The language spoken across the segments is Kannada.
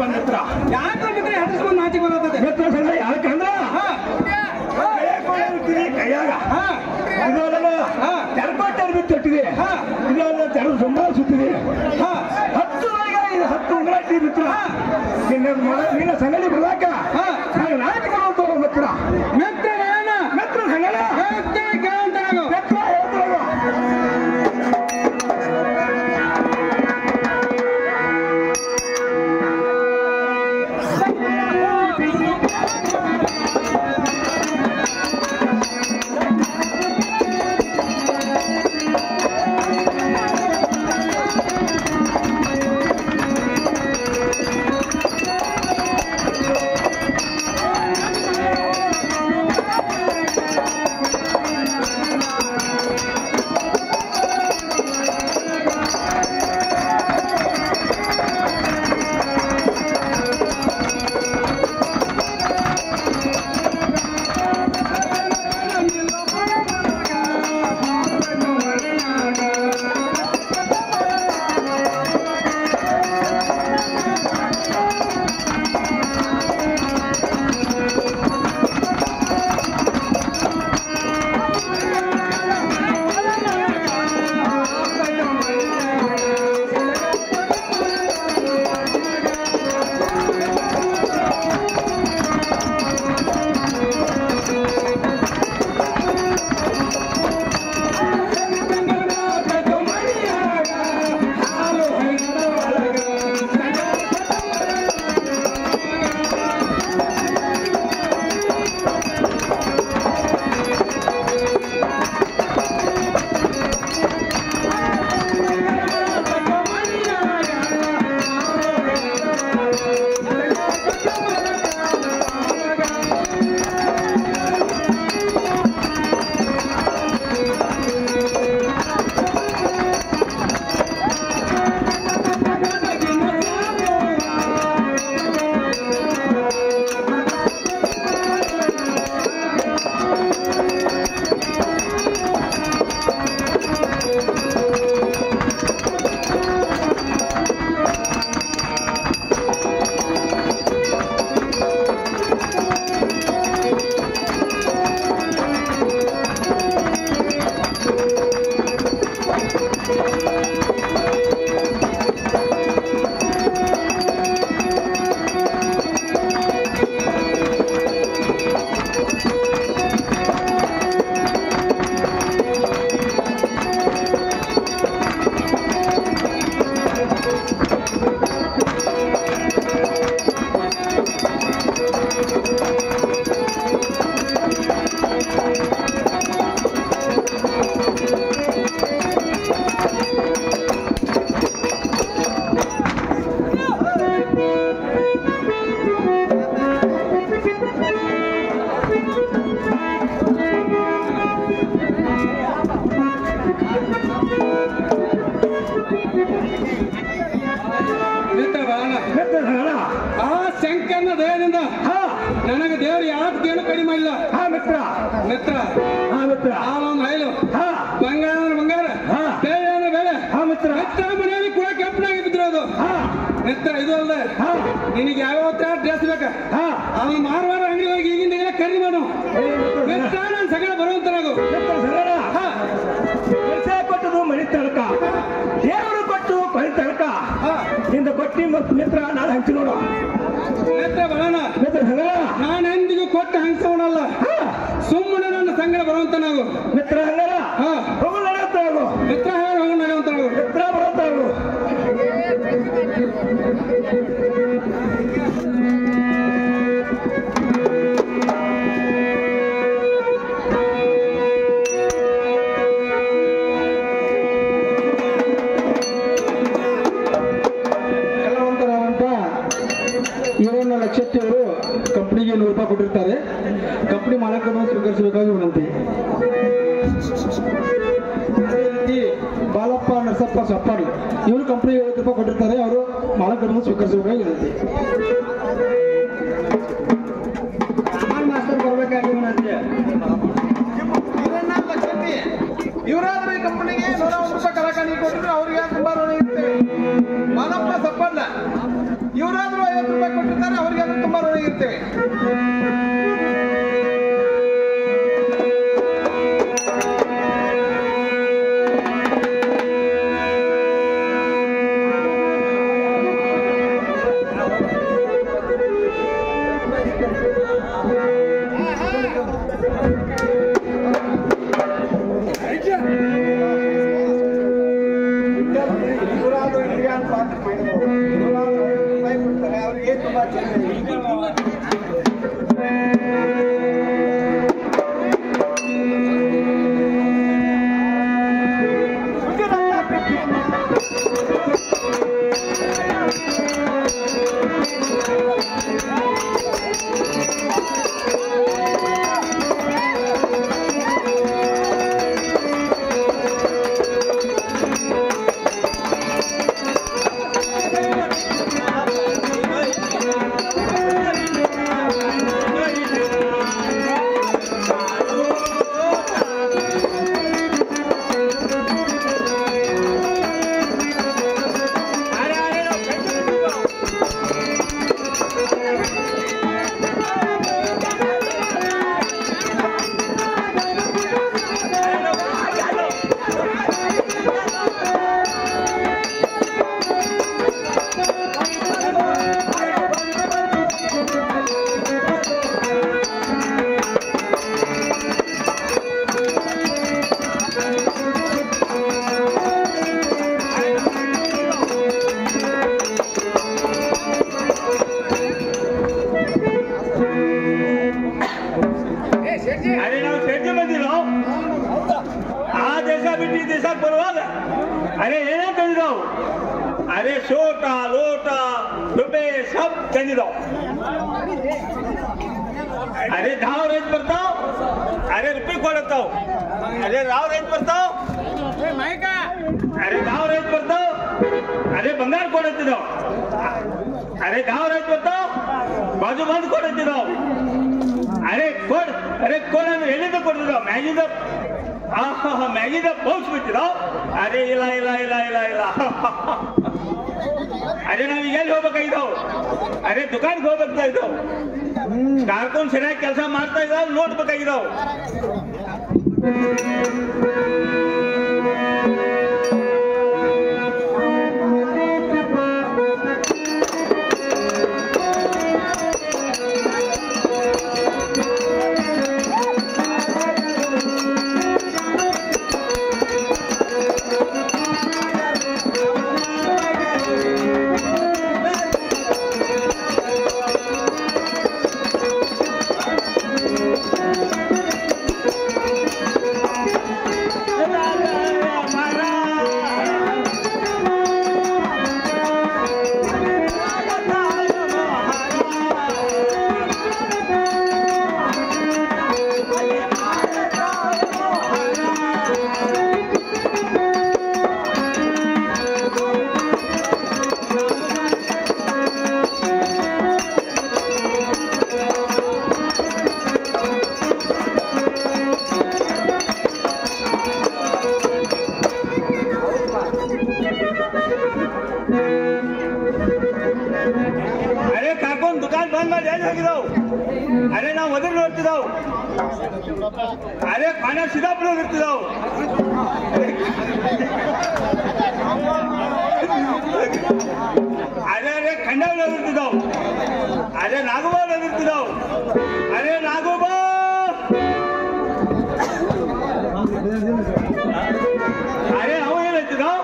ಬಂದಿತ್ರ ಯಾಕೆ ಬಿಟ್ರೆ ಹತ್ತಿಸ್ಕೊಂಡು ನಾಚಿಗೆ ಬರತ್ತದೆ ಮಿತ್ರ ಸಂಘ ಯಾಕಂದ್ರ ಕೈಯಾಗ ತೆರಕೋಟರ್ ಬಿಟ್ಟಿದೆ ಇದೆಲ್ಲ ತೆರದು ಸುಮಾರು ಸುತ್ತಿದೆ 10 ಉಂಗ್ರಾಟಿ ಮಿತ್ರ ನಿನ್ನ ಸಂಗಡಿ ಬರಲಾಕ ನಾಚಿಗೆ ಬರೋದು ಮಿತ್ರ ಮೆತ್ರ ಮಿತ್ರ ಸಂಗಡ ಮಿತ್ರ ಹೇಳ್ತಾರೋ ಆ ಶಂಕರನ ದಯದಿಂದ ನನಗೆ ದೇವರು ಯಾರು ಕಡಿಮೆ ಇಲ್ಲ ಮಿತ್ರ ಮಿತ್ರ ಮಿತ್ರ ರೈಲು ಬಂಗಾರ ಬಂಗಾರ ಬೇಳೆ ಬೇಳೆ ಮಿತ್ರ ಮಿತ್ರ ಮನೆಯಲ್ಲಿ ಕೂಡ ಕೆಂಪನಾಗಿ ಬಿದ್ದಿರೋದು ಮಿತ್ರ ಇದು ಅಲ್ಲದೆ ನಿನಗೆ ಯಾವ್ಯಾವ ಡ್ರೆಸ್ ಬೇಕಾ ಅವನು ಮಾರವಾರ ಅಂಗಡಿ ಹೋಗಿ ಈಗಿಂದ ಖರೀದಿ ಮಾಡು ಮಿತ್ರ ನಾನು ಸಗಡ ಬರುವಂತನಾಗು ಕೊಟ್ಟದು ಮನಿ ತಳಕ ದೇವರು ಕೊಟ್ಟು ಮನಿ ತಳಕ ಇಂದ ಕೊಟ್ಟಿ ಮತ್ತು ಮಿತ್ರ ನಾನು ಹಂಚಿ ನೋಡು ಮಿತ್ರ ಬರೋಣ ಮಿತ್ರ ಸಂಗಡ ನಾನು ಎಂದಿಗೂ ಕೊಟ್ಟು ಹಂಚವನಲ್ಲ ಸುಮ್ಮನೆ ನನ್ನ ಸಂಗಡ ಬರುವಂತನಾಗು ಮಿತ್ರ ಹಂಗಲ್ಲ ಹೋಗು ನಡೆಯುತ್ತಾಗು ಮಿತ್ರ ಹೋಗು ನಡೆಯುವಂತನಾಗು ಮಿತ್ರ ಬರುತ್ತಾಗು ಲಕ್ಷತ್ತಿಯವರು ಕಂಪನಿಗೆ 100 ರೂಪಾಯಿ ಕೊಟ್ಟಿರ್ತಾರೆ. ಕಂಪನಿ ಮಾಲಕರನ್ನು ಸ್ವೀಕರಿಸಬೇಕಾಗಿ ವಿನಂತಿ. ಅದೇ ರೀತಿ ಬಾಲಪ್ಪ ನರಸಪ್ಪ ಸಪ್ಪಾರ್ಲಿ ಇವರು ಕಂಪನಿಗೆ 50 ರೂಪಾಯಿ ಕೊಟ್ಟಿರ್ತಾರೆ. ಅವರು ಮಾಲಕರನ್ನು ಸ್ವೀಕರಿಸಬೇಕಾಗಿ ವಿನಂತಿ. ಮಾಸ್ಟರ್ ಬರಬೇಕಾಗಿ ವಿನಂತಿ. ಇವರಾದ್ರೂ ಈ ಕಂಪನಿಗೆ 101 ರೂಪಾಯಿ ಕಲಾಕಾರಿ ಕೊಟ್ಟಿದ್ರು ಅವ್ರಿಗೆ ತುಂಬಾ ಋಣ ಇರ್ತೇವೆ. ಬಾಲಪ್ಪ ಸಪ್ಪಲ್ಲ ಇವರಾದ್ರೂ 50 ತುಂಬಾ ಋಣಿ ಇರ್ತೇವೆ. ಅವ್ರಿಗೆ ತುಂಬಾ अरे ನಾವು ಸೇರ್ತಿ ಬಂದಿರೋ ಆ ದೇಶ ಬಿಟ್ಟು ಈ ದೇಶಕ್ಕೆ ಬರುವಾಗ ಅರೆ ಏನೇ ತಂದಿದ್ದಾವು ಅರೆ ಸೋಟ ಲೋಟ ರುಪೆ ಸಬ್ ತಂದಿದ್ದಾವು अरे धाव रेंज ಬರ್ತಾವ್ अरे रुपये ಕೊಡತಾವ್ अरे राव रेंज ಬರ್ತಾವ್ अरे धाव रेंज ಬರ್ತಾವ್ अरे ಬಂಗಾರ ಕೊಡತಿದ್ದಾವ್ अरे धाव रेंज ಬರ್ತಾವ್ ಬಾಜು ಬಂದು ಕೊಡತಿದ್ದಾವ್ अरे कोड अरे कोड ಅಂದ್ರೆ ಎಲ್ಲಿಂದ ಕೊಡ್ತಿದ್ದಾವ್ ಮ್ಯಾಗಿಂದ ಮ್ಯಾಗಿಂದ ಪೌಚ್ ಬಿಟ್ಟಿದ್ದಾವ್ अरे ಇಲ್ಲ ಇಲ್ಲ ಇಲ್ಲ ಇಲ್ಲ ಇಲ್ಲ अरे ನಾವು ಎಲ್ಲಿ ಹೋಗ್ಬೇಕಾಗಿದ್ದಾವ್ अरे ದುಕಾನ್ಗೆ ಹೋಗ್ಬೇಕಾಗಿದ್ದಾವ್ ಕಾರ್ಕೂನ್ ಸರಿಯಾಗಿ ಕೆಲಸ ಮಾಡ್ತಾ ಇದ್ದಾವ್ ನೋಡ್ಬೇಕಾಗಿದ್ದಾವ್ अरे काकून दुकान बंद ಮಾಡಿ ಎಲ್ಲಿ ಹೋಗಿದಾವ್ अरे ನಾವು ಮೊದಲು ನೋಡ್ತಿದಾವ್ अरे खाना ಸಿದ್ದಾಪುರ ಹೋಗಿರ್ತಿದಾವ್ अरे अरे खंडावಳಿ ಹೋಗಿರ್ತಿದಾವ್ अरे ನಾಗಬಾವ್ ಹೋಗಿರ್ತಿದಾವ್ अरे ನಾಗಬಾವ್ अरे ಅವ ಏನು ಹೇಳ್ತಿದಾವ್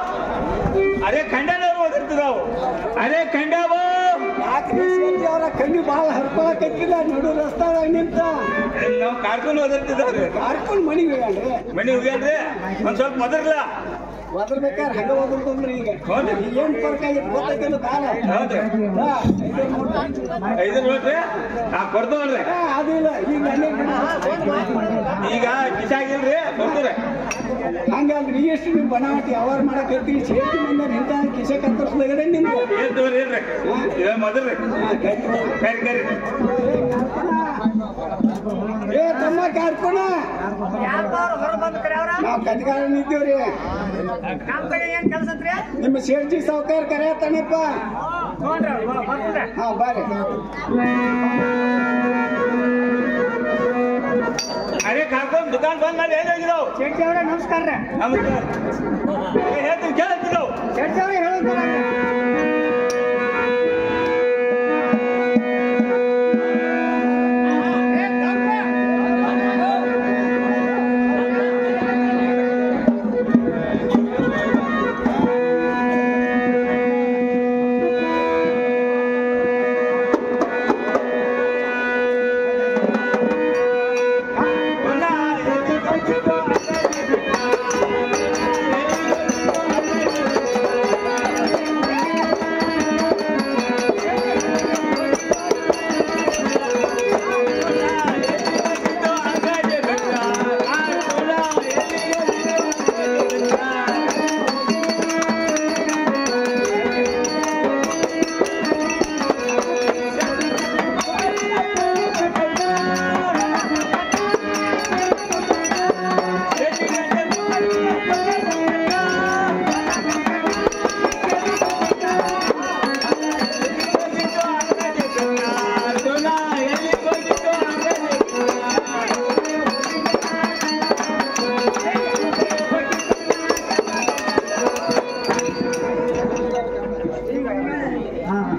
अरे ಖಂಡನವರು ಹೋಗಿರ್ತಿದಾವ್ अरे ಖಂಡಾವ ಅವರ ಕಣ್ಣು ಬಹಳ ಹರ್ಕೊಳಕತ್ತಿಲ್ಲ ನೋಡು ರಸ್ತಾದಾಗ ನಿಂತ ನಾವು ಕಾರ್ಕೂನ್ ಓದಿರ್ತಿದ್ದಾವ್ರಿ ಕಾರ್ಕೊಂಡು ಮನೆಗೆ ಹೋಗ್ಯಾನ್ರಿ ಮನೆ ಹೋಗ್ಯಾನ್ರಿ ಒಂದ್ ಸ್ವಲ್ಪ ಮೊದರ್ಲ ಒದರ್ಬೇಕಾದ್ರೆ ಹಂಗ ಓದಿರ್ತಂದ್ರಿ ಈಗ ಹೌದು ಏನ್ ಫರ್ಕ್ ಆಗಿತ್ತು ಗೊತ್ತಾಯ್ತಲ್ಲ ಕಾಲ ಹೌದು 5 ನೋಡ್ರಿ ಕೊಡ್ತವಲ್ರಿ ಅದಿಲ್ಲ ಈಗ ಕಿಸಾಗಿಲ್ರಿ ಕೊಡ್ತೀರಿ ಹಂಗಲ್ರಿ ಎಷ್ಟು ನೀವು ಬನಾವಟಿ ಅವ್ರ ಮಾಡಕತ್ತಿ ಸೇಫ್ಟಿ ಮಂದ ನಿಂತ ಕಿಸೆ ಕತ್ತರಿಸ್ದಾಗಡೆ ನಿಂತ ಏನ್ ತಗೋರಿ ಇಲ್ರಿ ಇದ ಮೊದಲ್ರಿ ಕರಿ ಕರಿ ಏ ತಮ್ಮ ಕಾರ್ಕೋಣ ನಾವು ಕಟ್ಗಾರನ್ ಇದ್ದೀವ್ರಿ ನಿಮ್ಮ ಸೇರ್ಜಿ ಸಾವುಕಾರ ಕರೆಯತ್ತಾನಪ್ಪ ಹಾ ಬಾರಿ. ಅರೆ ಕಾಕೊಂಡ್ ದುಕಾನ್ ಬಂದ್ ಮಾಡಿ ಏನಾಗಿದಾವ್? ಶೆಟ್ಟಿ ಅವರೇ ನಮಸ್ಕಾರ ರೀ. ನಮಸ್ಕಾರ. ಹೇಳ್ತೀನಿ ಕೇಳತ್ತಿದ್ದಾವ್? ಶೆಟ್ಟಿ ಅವರೇ ಹೇಳೋದು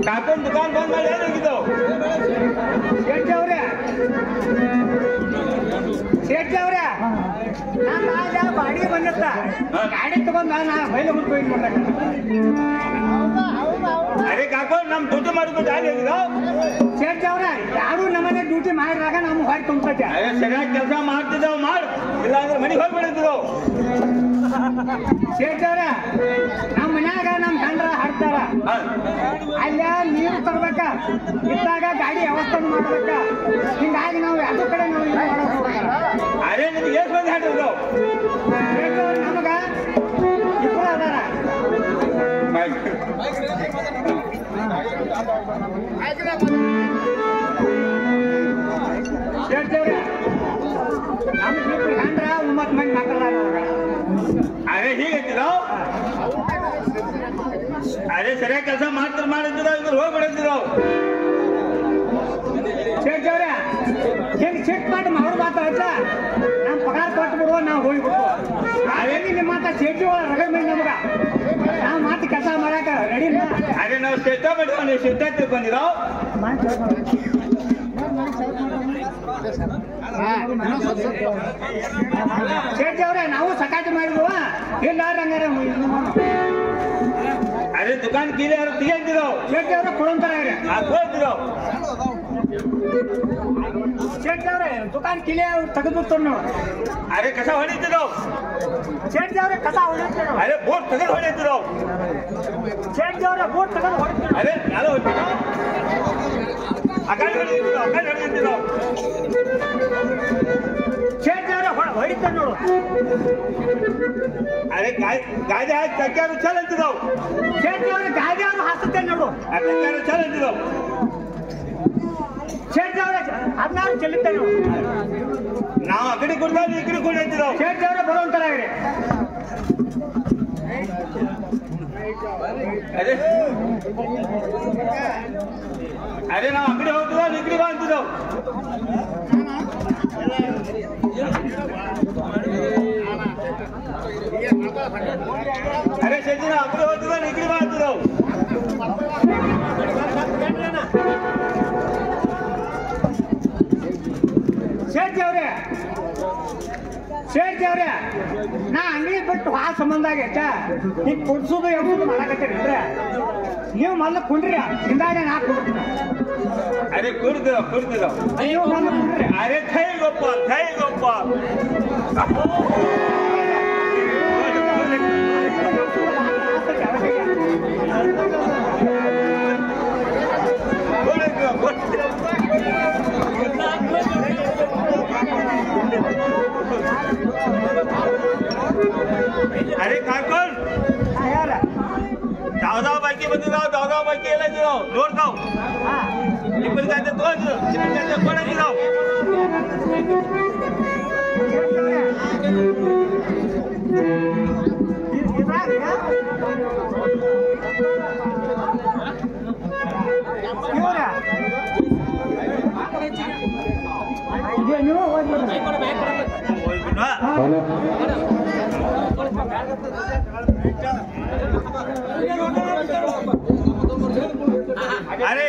ಕಾಕೊಂಡ್ ದುಕಾನ್ ಬಂದ್ ಮಾಡಿ ಏನಾಗಿದ್ದಾವ್? ಶೆಟ್ಟಿ ಅವರೇ ಶೆಟ್ಟಿ ಅವರೇ ನಾನು ಬಾಡಿಗೆ ಬಂದಿತ್ತ ಗಾಡಿ ತಗೊಂಡ್ ನಾ ಬೈಲೆ ಮುಟ್ಟು ನೋಡ್ಲಕ್ಕ. ಅರೆ ಕಾಕೊಂಡ್ ನಮ್ ಡ್ಯೂಟಿ ಮಾಡಿಕೊಂಡು ಆಗಿದ್ದಾವ್? ಶೆಟ್ಟಿ ಅವ್ರ ಯಾರು ನಮ್ಮನೆ ಡ್ಯೂಟಿ ಮಾಡಿದಾಗ ನಮ್ಗೆ ಹೊರಗೆ ತುಂಬ್ತೈತೆ. ಅರೆ ಸರಿಯಾಗಿ ಕೆಲಸ ಮಾಡ್ತಿದ್ದಾವ್ ಮಾಡು, ಇಲ್ಲಾಂದ್ರೆ ಮನೆಗೆ ಹೋಗ್ಬಿಡ್ತಿದ್ದಾವ್. ಶೆಟ್ಟಿ ಅವ್ರ ನಮ್ಮ ಮನ್ಯಾಗ ನಮ್ ಗಂಡ್ರ ಹಾಡ್ತಾರ, ಅಲ್ಲ ನೀರು ತರ್ಬೇಕ, ಇದ್ದಾಗ ಗಾಡಿ ವ್ಯವಸ್ಥೆ ಮಾಡ್ಬೇಕ. ಹಿಂಗಾಗಿ ನಾವು ಎರಡು ಕಡೆ ನಾವು ಇದು ಮಾಡಕ್ ಹೋಗಲ್ಲ. ಅರೆ ನಿಮ್ಗೆ ಎಷ್ಟು ಮಂದಿ ಹಾಡಿದ್ದಾವ್? ಶೆಟ್ಟಿ ಅವ್ರ ನಮಗ ಇಬ್ಬರು ಅದಾರ. ಶೆಟ್ಟಿ ಅವ್ರ ನಮ್ಗೆ ಇಬ್ಬರು ಗಂಡ್ರ 9 ಮಂದಿ ಮಕ್ಕಳಾರ. ಅರೆ ಹೀಗಂತಿದ್ದಾವ್? ಅರೆ ಸರಿಯಾಗಿ ಕೆಲಸ ಮಾಡಿದ್ದಾವ್, ಇದ್ರ ಹೋಗ್ಬಿಡ್ತಿದ್ದಾವ್. ಶೆಟ್ಟಿ ಅವ್ರ ಹೆಂಗ್ ಚೆಕ್ ಮಾಡಿ ಅವ್ರ ಮಾತಾಡ್ತ ನಮ್ ಪಗಾರ ಕೊಟ್ಟು ಬಿಡುವ, ನಾವು ಹೋಗ್ಬಿಟ್ಟು ಅದೇನಿ ನಿಮ್ಮ ಮಾತ ಶೆಟ್ಟಿ ಒಳ ರಗಡ ಮಂದಿ ನಮಗ ನಾವು ಮಾತು ಕೆಲಸ ಮಾಡಾಕ ರೆಡಿ. ಅರೆ ನಾವು ಶೆಟ್ಟ ಬಿಟ್ಟು ನೀವು ಶೆಟ್ಟ ತಿಳ್ಕೊಂಡಿದ್ದಾವ್? ಶೆಟ್ಟಿ ಅವ್ರೆ ನಾವು ಸಕಾಟಿ ಮಾಡಿದ್ವ ಇಲ್ಲ ಹಂಗಾರೆ ಅರೆ ದುಕಾನ್ ಕೀಲಿ ಯಾರು ತೆಗಿಯಂತಿದ್ದಾವ್? ಶೆಟ್ಟಿ ಅವ್ರೆ ಕೊಡಂತಾರ ಹೋಗ್ತಿದ್ದಾವ್. ಶೆಟ್ಟಿ ಅವ್ರೆ ದುಕಾನ್ ಕಿಲಿ ತೆಗೆದು ನೋಡು. ಅರೆ ಕಸ ಹೊಡಿತಿದ್ದಾವ್? ಶೆಟ್ಟಿ ಅವ್ರೆ ಕಸ ಹೊಡಿತೀವಿ. ಅರೆ ಬೋಟ್ ತೆಗೆದು ಹೊಡಿತಿದ್ದಾವ್? ಶೆಟ್ಟಿ ಅವ್ರೆ ಬೋಟ್ ತೆಗೆದು ಹೊಡಿತೀವಿ. ಅರೆ ಯಾರು ಹೊಡಿತಿದ್ದಾವ್? ಅಕಾಲಿ ಹೊಡಿತಿದ್ದಾವ್? ಶೆಟ್ಟಿ ಅವ್ರೆ ಹೊಡಿತಾರೆ ನೋಡು. ಅರೆ ಗಾಡಿ ಹಾಕಿ ತಕ್ಕಾರು ಚಲ್ ಅಂತಿದ್ದಾವ್? ಶೆಟ್ಟಿ ಅವ್ರೆ ಗಾಡಿ ಅವ್ರು ಹಾಸುತ್ತೆ ನೋಡು. ತಕ್ಕಾರು ಚಲ್ ಅಂತಿದ್ದಾವ್? ಶೆಟ್ಟಿ ಅವ್ರೆ 16 ಚೆಲ್ಲುತ್ತೆ ನೋಡು. ನಾವು ಆ ಕಡೆ ಕೊಡ್ತಾವ್, ಈ ಕಡೆ ಕೊಡಿ ಅಂತಿದ್ದಾವ್? ಶೆಟ್ಟಿ ಅವ್ರೆ ಬರುವಂತಾರ ಅರೆ ಅರೆ ನಾವು ಆ ಕಡೆ ಹೋಗ್ತಿದ್ದಾವ್, ಈ ಕಡೆ ಬಾ ಅಂತಿದ್ದಾವ್? ಅರೆ ಶೆಟ್ಟಿ ನಾವು ಆ ಕಡೆ ಹೋಗ್ತಿದ್ದಾವ್, ಈ ಕಡೆ ಬಾ ಅಂತಿದ್ದಾವ್? ಶೆಟ್ಟಿ ಅವ್ರೆ ನಾ ಅಂಗಡಿ ಬಿಟ್ಟು ಆ ಸಂಬಂಧ ಆಗೈತ ಈಗ ಕುಡ್ಸೋದು ಎಬ್ಸೋದು ಮಾಡಕತ್ತೀರಿ ನೀವು ಮೊದಲು ಕುಂಡ್ರಿ ಹಿಂದಾಗ ನಾ ಕುಡ್ತೀನಿ. ಅರೆ ಕುಡ್ತಿದ್ದಾವ್? ನೀವು ಮೊದಲು ಕುಂಡ್ರಿ. ಅರೆ ಥೈ ಗೊಪ್ಪ ಅರೆ ಕಾಕೊಂಡ್ दाव बाकी ಬಂದಿದಾವ್, दाव बाकी ಎಲ್ಲ ಇದಾವ್ ನೋಡ್ತಾವ್. ಇಬ್ಬರು ಕಾಯ್ದೆ ತಗೊಂಡು ಇಬ್ಬರು ಕಾಯ್ದೆ ಕೊಡಂಗಿದಾವ್. ಅರೆ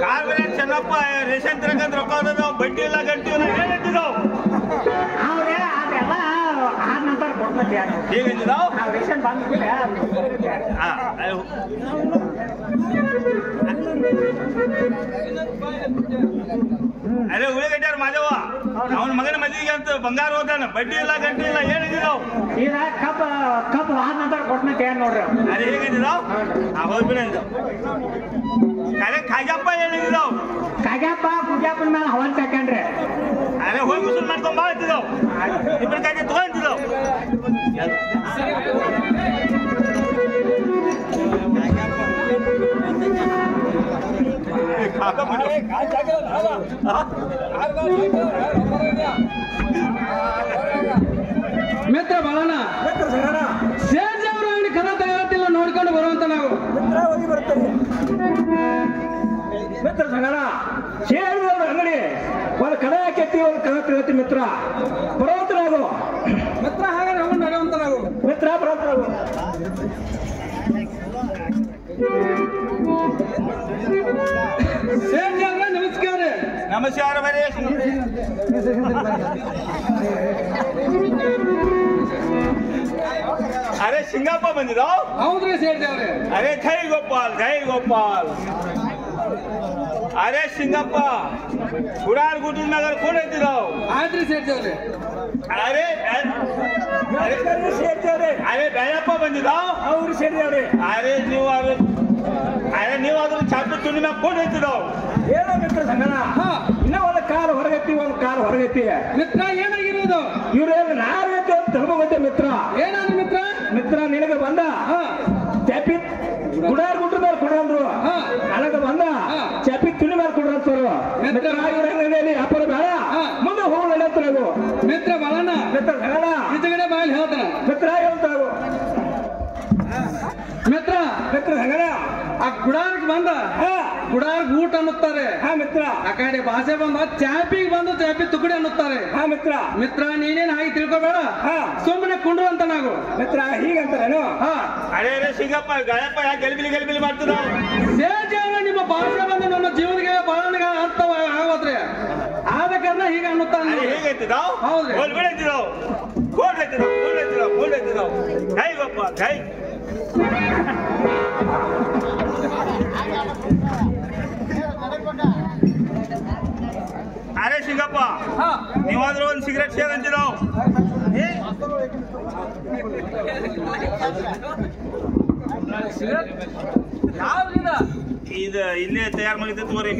ಕಾವೇರಿ ಚೆನ್ನಪ್ಪ ರೇಷನ್ ತರಕಂತ ರೊಕ್ಕ ಬಡ್ಡಿ ಇಲ್ಲ ಗಂಟಿ ಇಲ್ಲ ಹೇಳಿದ್ದಾವ್ ಹೇಗಿದ್ದಾವ್ ಅರೆ ಉಳಿಗಟ್ಟಾರ ಮಾದೇವ ಅವನ ಮಗನ ಮದುವೆಗೆ ಅಂತ ಬಂಗಾರ ಹೋದಾನ ಬಡ್ಡಿ ಇಲ್ಲ ಗಂಟಿ ಇಲ್ಲ ಹೇಳಿದ್ದಾವ್ ಈಗ ಕಪ್ ಆದ ನಂತರ ಕೊಟ್ಟನಂತ ಏನ್ ನೋಡ್ರಿ ಅರೆ ಹೇಗಿದ್ದಾವ್ ಹೋಗ್ಬಿಡ ಅರೆ ಖಾಜಪ್ಪ ಹೇಳಿದ್ದಾವ್ ಕಾಗ್ಯಪ್ಪ ಪೂಜಾಪನ ಮೇಲೆ ಹವನ್ ತಕೊಂಡ್ರಿ ಅರೆ ಹೋಗಿ ಮುಸುಲ್ ಮಾಡ್ಕೊಂಡ್ ಬಾ ಅಂತಿದ್ದಾವ್ ಇಬ್ಬರ ಕಾಯ್ದೆ ತಗೊಂತಿದ್ದಾವ್ ಮಿತ್ರ ಬಾಳಣ್ಣ ಸೇಜ್ ಅವ್ರ ಅಂಗಡಿ ಕದ ತಗೊಳ್ತಿಲ್ಲ ನೋಡ್ಕೊಂಡು ಬರುವಂತ ನಾವು ಹೋಗಿ ಬರ್ತೇವೆ ಮಿತ್ರ ಸಂಗಣ ಸೇರಿದವ್ರ ಅಂಗಡಿ ಒಂದು ಕದ ಹಾಕೈತಿ ಒಂದು ಕದ ತಗೋತಿ ಮಿತ್ರ ಬರೋತರಾಗು ಮಿತ್ರ ಹಾಗೆ ನಾವು ನಡೆಯುವಂತ ನಾವು ಮಿತ್ರ ಬರೋತರಾಗು ಸೇಜ್ ಅವ್ರ ನಮಸ್ಕಾರ ನಮಸ್ಕಾರ ಬರೀ ಅರೆ ಸಿಂಗಪ್ಪ ಬಂದಿದ್ದಾವ್ ಹೌದ್ರಿ ಸೇಜ್ ಅವ್ರೆ ಅರೆ ಜೈ ಗೋಪಾಲ್ ಜೈ ಗೋಪಾಲ್ ಅರೆ ಸಿಂಗಪ್ಪ ಗುಡಾರ್ ಗುಡ್ಡದ ಮ್ಯಾಗ ಕೂಡ ಇದ್ದಿದ್ದಾವ್ ಆಯ್ತ್ರಿ ಸೇಜ್ ಅವ್ರೆ ಅರೆ ಅರೆ ಬೇಯಪ್ಪ ಬಂದಿದ್ದಾವ್ ಅವ್ರು ಸೇರಿದವ್ರಿ ಅರೆ ನೀವು ಅದ್ರ ಚಾಪಿ ತುಣಿ ಮ್ಯಾಗ ಕೂಡ ಇದ್ದಿದ್ದಾವ್ ಏನೋ ಮಿತ್ರ ಸಂಗಣ ಹಾ ಇನ್ನ ಒಂದು ಕಾಲು ಹೊರಗೈತಿ ಒಂದು ಕಾಲು ಹೊರಗೈತಿ ಮಿತ್ರ ಏನಾಗಿರೋದು ಇವ್ರೇನು ನಾವೇತಿ ಅಂತ ತಿಳ್ಕೊಂಬತ್ತೆ ಮಿತ್ರ ಏನಾದ್ರು ಮಿತ್ರ ಮಿತ್ರ ನಿನಗೆ ಬಂದ ಹಾ ಚಾಪಿ ಗುಡಾರ್ ಗುಡ್ಡ ಮೇಲೆ ಕೊಡ್ರಂದ್ರು ಹಾ. ನನಗೆ ಬಂದ ಹಾ. ಚಾಪಿ ತುಳಿ ಮೇಲೆ ಕೊಡ್ರಂತವ್ರು ಮಿತ್ರ ಇವ್ರ ಅಂಗಡಿಯಲ್ಲಿ ವ್ಯಾಪಾರ ಬೇಡ ಹಾ. ಮುಂದೆ ಹೋಗಿ ನಡೆಯುತ್ತೆ ನಾವು ಮಿತ್ರ ಬಾಳಣ್ಣ ಮಿತ್ರ ಸಂಗಣ ಈಚೆಗಡೆ ಬಾಯಲ್ಲಿ ಹೇಳ್ತಾನ ಮಿತ್ರ ಹೇಳ್ತಾರು ಮಿತ್ರ ಮಿತ್ರ ಸಂಗಣ ಆ ಗುಡಾರ್ಗ್ ಬಂದ ಹಾ ಗುಡಾರ್ಗ್ ಊಟ ಅನ್ನುತ್ತಾರೆ ಹಾ ಮಿತ್ರ ಆ ಕಡೆ ಭಾಷೆ ಬಂದ ಚಾಪಿಗೆ ಬಂದು ಚಾಪಿ ತುಕಡಿ ಅನ್ನುತ್ತಾರೆ ಹಾ ಮಿತ್ರ ಮಿತ್ರ ನೀನೇನ್ ಹಾಗೆ ತಿಳ್ಕೊಬೇಡ ಹಾ ಸುಮ್ಮನೆ ಕುಂಡ್ರು ಅಂತ ನಾವು ಮಿತ್ರ ಹೀಗಂತಾರೇನು ಹಾ ಅರೆ ಅರೆ ಸಿಂಗಪ್ಪ ಗಾಯಪ್ಪ ಯಾಕೆ ಗಲಿಬಿಲಿ ಮಾಡ್ತಿದ್ದಾವ್ ಸೇಜ್ ಅವ್ರ ನಿಮ್ಮ ಭಾಷೆ ಬಂದು ನನ್ನ ಜೀವನಿಗೆ ಬಾಳನಿಗೆ ಅರ್ಥ ಆಗೋದ್ರಿ ಆದ ಕಾರಣ ಹೀಗೆ ಅನ್ನುತ್ತಾನೆ ಅರೆ ಹೇಗೈತಿದ್ದಾವ್ ಹೌದ್ರಿ. ಬಿಡೈತಿದ್ದಾವ್ ಕೂಡ್ಲೈತಿದ್ದಾವ್ ಜೈ ಗೋಪಾಲ್ ಜೈ ಅರೆ ಸಿಂಗಪ್ಪ ಹಾ ನೀವಾದ್ರೂ ಒಂದು ಸಿಗರೇಟ್ ಸೇರ್ ಅಂತಿದ್ದಾವ್ ಯಾವ್ದ್ರಿಂದ ಇದು ಇಲ್ಲೇ ತಯಾರು ಮಾಡಿದ್ದೆ ತಗೋರಿ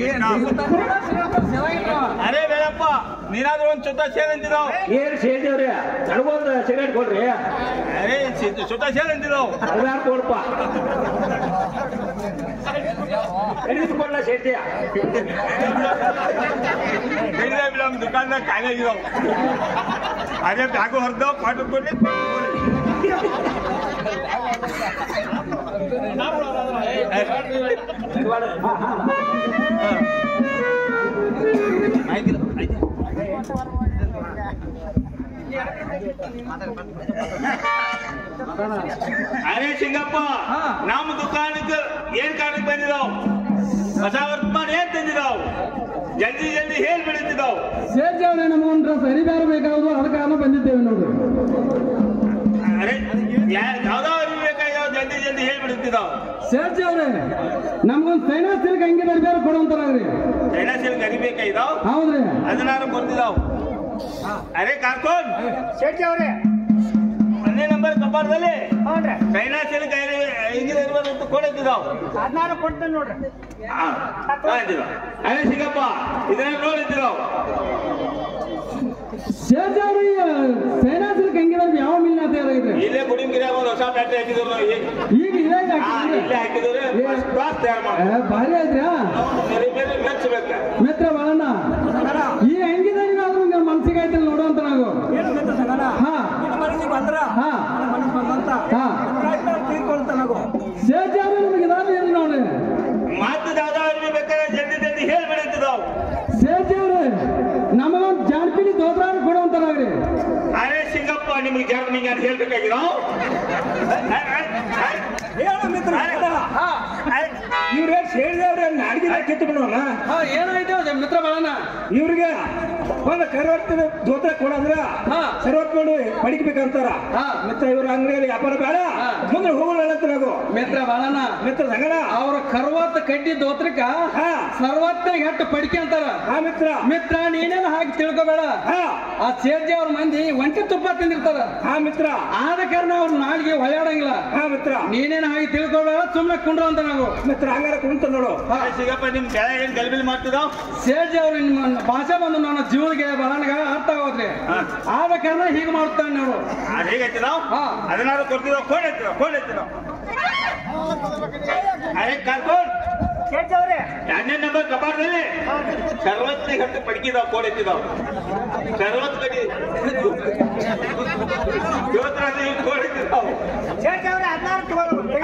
ಅರೆ ಬೇಯಪ್ಪ ನೀನಾದ್ರೂ ಒಂದು ಚುತ್ತ ಸೇರ್ ಅಂತಿದ್ದಾವ್ ಏನ್ ಸೇರಿದವ್ರಿ ನನಗೊಂದು ಸಿಗರೇಟ್ ಕೊಡ್ರಿ ಅರೆ ಚುತ್ತ ಸೇರ್ ಅಂತಿದ್ದಾವ್ ಅಲ್ಲಾರು ಕೊಡ್ಪ ಕೊಡ್ಲ ಸೇರ್ತೀಯ ನಮ್ಮ ದುಕಾನ್ದಾಗ ಕಾಯಿಲೆಗಿದಾವ್ ಅದೇ ಬ್ಯಾಗು ಹೊರದಾವ್ ಪಾಟು ಕೊಡ್ಲಿ ಅರೆ ಸಿಂಗಪ್ಪ ನಮ್ಮ ದುಕಾನಕ್ಕೆ ಏನ್ ಕಾರಣಕ್ಕೆ ಬಂದಿದಾವ್ ಹೊಸ ವರ್ತಮಾನ ಏನ್ ತಂದಿದಾವ್ ಜಲ್ದಿ ಜಲ್ದಿ ಹೇಳಿ ಬಿಡುತ್ತಿದ್ದಾವ್ ಸೇಜ್ ಅವ್ರೆ ನಮಗೊಂದು ಸರಿ ಬೇರೆ ಬೇಕಾದ್ರು ಅದ ಕಾರಣ ಬಂದಿದ್ದೇವೆ ನೋಡ್ರಿ ಅರೆ ಯಾವ್ದಾವ್ ಬೇಕಾಗ್ಯಾವ ಜಲ್ದಿ ಜಲ್ದಿ ಹೇಳಿ ಬಿಡುತ್ತಿದ್ದಾವ್ ಸೇಜ್ ಅವ್ರೆ ನಮ್ಗೊಂದು ಸೈನಾ ಸಿಲ್ಕ್ ಹಂಗೆ ಬೇರೆ ಬೇರೆ ಕೊಡುವಂತಾರ್ರಿ ಚೈನಾ ಸಿಲ್ಕ್ ಅರಿಬೇಕಾಗಿದಾವ್ ಹೌದ್ರಿ ಅದನ್ನಾರು ಗೊತ್ತಿದಾವ್ ಅರೆ ಕಾರ್ಕೋನ್ ಸೇರ್ತಿ ಅವ್ರಿ ಒಂದೇ ನಂಬರ್ ಕಪಾಟದಲ್ಲಿ ಹೌನ್ರಿ ಚೈನಾ ಸಿಲ್ಕ್ ಹಿಂಗಿದೆ ಇರ್ಬೋದು ಅಂತ ಕೊಡುತ್ತಿದ್ದಾವ್ ಅದನ್ನಾರು ಕೊಡ್ತೇನೆ ನೋಡ್ರಿ ಅರೆ ಸಿಂಗಪ್ಪ ಇದನ್ನ ನೋಡಿದ್ದಿರಾವ್ ಸೇಜ್ ಅವ್ರಿ ಸೈನಾ ಸಿಲ್ಕ್ ಹಂಗೆ ಬೇರೆ ಯಾವ ಮಿಲ್ ಅಂತ ಹೇಳಿದ್ರಿ ಇಲ್ಲೇ ಗುಡಿಂಗಿರಿಯಾಗ ಒಂದು ಹೊಸ ಫ್ಯಾಕ್ಟ್ರಿ ಹಾಕಿದ್ರು ನಾವು ಈಗ ಇದೇ ಇಲ್ಲೇ ಹಾಕಿದ್ರೆ ಫಸ್ಟ್ ಕ್ಲಾಸ್ ತಯಾರು ಮಾಡಿ ಭಾರಿ ಆಯ್ತ್ರಾ ಮೆಚ್ಚಬೇಕು ಮಿತ್ರ ಬಾಳಣ್ಣ ಈ ಹೆಂಗಿದೆ ನೀವಾದ್ರೂ ನಿಮ್ಮ ಮನ್ಸಿಗೆ ಆಯ್ತಲ್ಲ ನೋಡುವಂತ ನಾವು ಏನು ಮಿತ್ರ ಸಂಗಣ ಹಾ ಮನಸ್ಸಿಗೆ ಬಂದ್ರ ಹಾ ಮನಸ್ಸು ಬಂದಂತ ಹಾ ತೀರ್ಕೊಳ್ತ ನಾವು ಸೇಜ್ ಅವ್ರೆ ನಮಗೆ ಇದಾದ್ರೆ ಏನು ನೋಡ್ರಿ ಮಾತು ಯಾವ್ದಾದ್ರು ಬೇಕಾದ್ರೆ ಜಲ್ದಿ ಜಲ್ದಿ ಹೇಳ್ಬಿಡುತ್ತಿದ್ದಾವ್ ಸೇಜ್ ಅವ್ರೆ ನಮಗೊಂದು ಜಾನ್ಪಿಡಿ ದೋದ್ರಾರು ಕೊಡುವಂತಾರಾಗ್ರಿ ಅರೆ ಸಿಂಗ ನಿಮಗೆ ಜಾಗ ನಿಂಗೆ ಅಂತ ಹೇಳ್ಬೇಕಾಗಿರೋ ಹೇಳ ಮಿತ್ರ ಇವ್ರಿಗೆ ಸೇರಿದವ್ರೆ ನಾಡಿಗೆ ಕಿತ್ತು ಬಿಡೋಣ. ಏನಾಯ್ತು ಮಿತ್ರ ಬಾಳಣ್ಣ? ಇವ್ರಿಗೆ ಒಂದು ಕರಿವರ್ತಿನ ದೋತ್ರ ಕೊಡಂದ್ರ ಸರ್ವತ್ಕೊಂಡು ಪಡಿಕಬೇಕಂತಾರ ಮಿತ್ರ. ಇವ್ರ ಅಂಗಡಿಯಲ್ಲಿ ವ್ಯಾಪಾರ ಬೇಡ, ಮುಂದೆ ಹೋಗೋಣ ನಾವು ಮಿತ್ರ ಬಾಳಣ್ಣ. ಮಿತ್ರ ಸಂಗಡ ಅವ್ರ ಕರ್ವತ್ ಕಡ್ಡಿ ದೋತ್ರಕ್ಕ ಸರ್ವತ್ತ ಹೆಟ್ಟು ಪಡಿಕೆ ಅಂತಾರ. ಮಿತ್ರ ಮಿತ್ರ ನೀನೇನು ಹಾಕಿ ತಿಳ್ಕೊಬೇಡ. ಆ ಸೇರ್ಜಿ ಅವ್ರ ಮಂದಿ ಒಂಟಿ ತುಪ್ಪ ತಿಂದಿರ್ತಾರ. ಮಿತ್ರ ಆದ ಕಾರಣ ಅವ್ರ ನಾಲ್ಗೆ ಹೊಳೆಯಾಡಂಗಿಲ್ಲ. ಮಿತ್ರ ನೀನೇನು ಹಾಗೆ ತಿಳ್ಕೊಬೇಡ, ಸುಮ್ಮನೆ ಕುಂಡ್ರು ಅಂತ ನಾವು ಮಿತ್ರ ಹಂಗಾರ ಕುಂತ ನೋಡು. ಸಿಗಪ್ಪ ನಿಮ್ ಕೆಳ ಏನ್ ಗಲಿಬಿಲಿ ಮಾಡ್ತಿದಾವ್? ಸೇರ್ಜಿ ಅವ್ರ ಭಾಷೆ ಬಂದು ನನ್ನ ಜೀವನಿಗೆ ಬಲನ್ಗ ಅರ್ಥ ಆಗೋದ್ರಿ. ಆದ ಕಾರಣ ಹೀಗೆ ಮಾಡ್ತಾನೆ ನೋಡು. ಹೇಗೈತಿ ನಾವು ಅದನ್ನಾದ್ರು ಕೊಡ್ತಿದಾವ್. ಫೋನ್ ಎತ್ತಿದಾವ್ ಅರೆ ಕರ್ಕೊಂಡ್ ಎರಡನೇ ನಂಬರ್ ಕಪಾಟದಲ್ಲಿ ಸರ್ವತ್ತಿ ಹತ್ತು ಪಡ್ಕಿದಾವ್, ಕೋಡ್ ಎತ್ತಿದಾವ್. ಸರ್ವತ್ ಕಡಿ ಕೋಡ್ ಎತ್ತಿದಾವ್.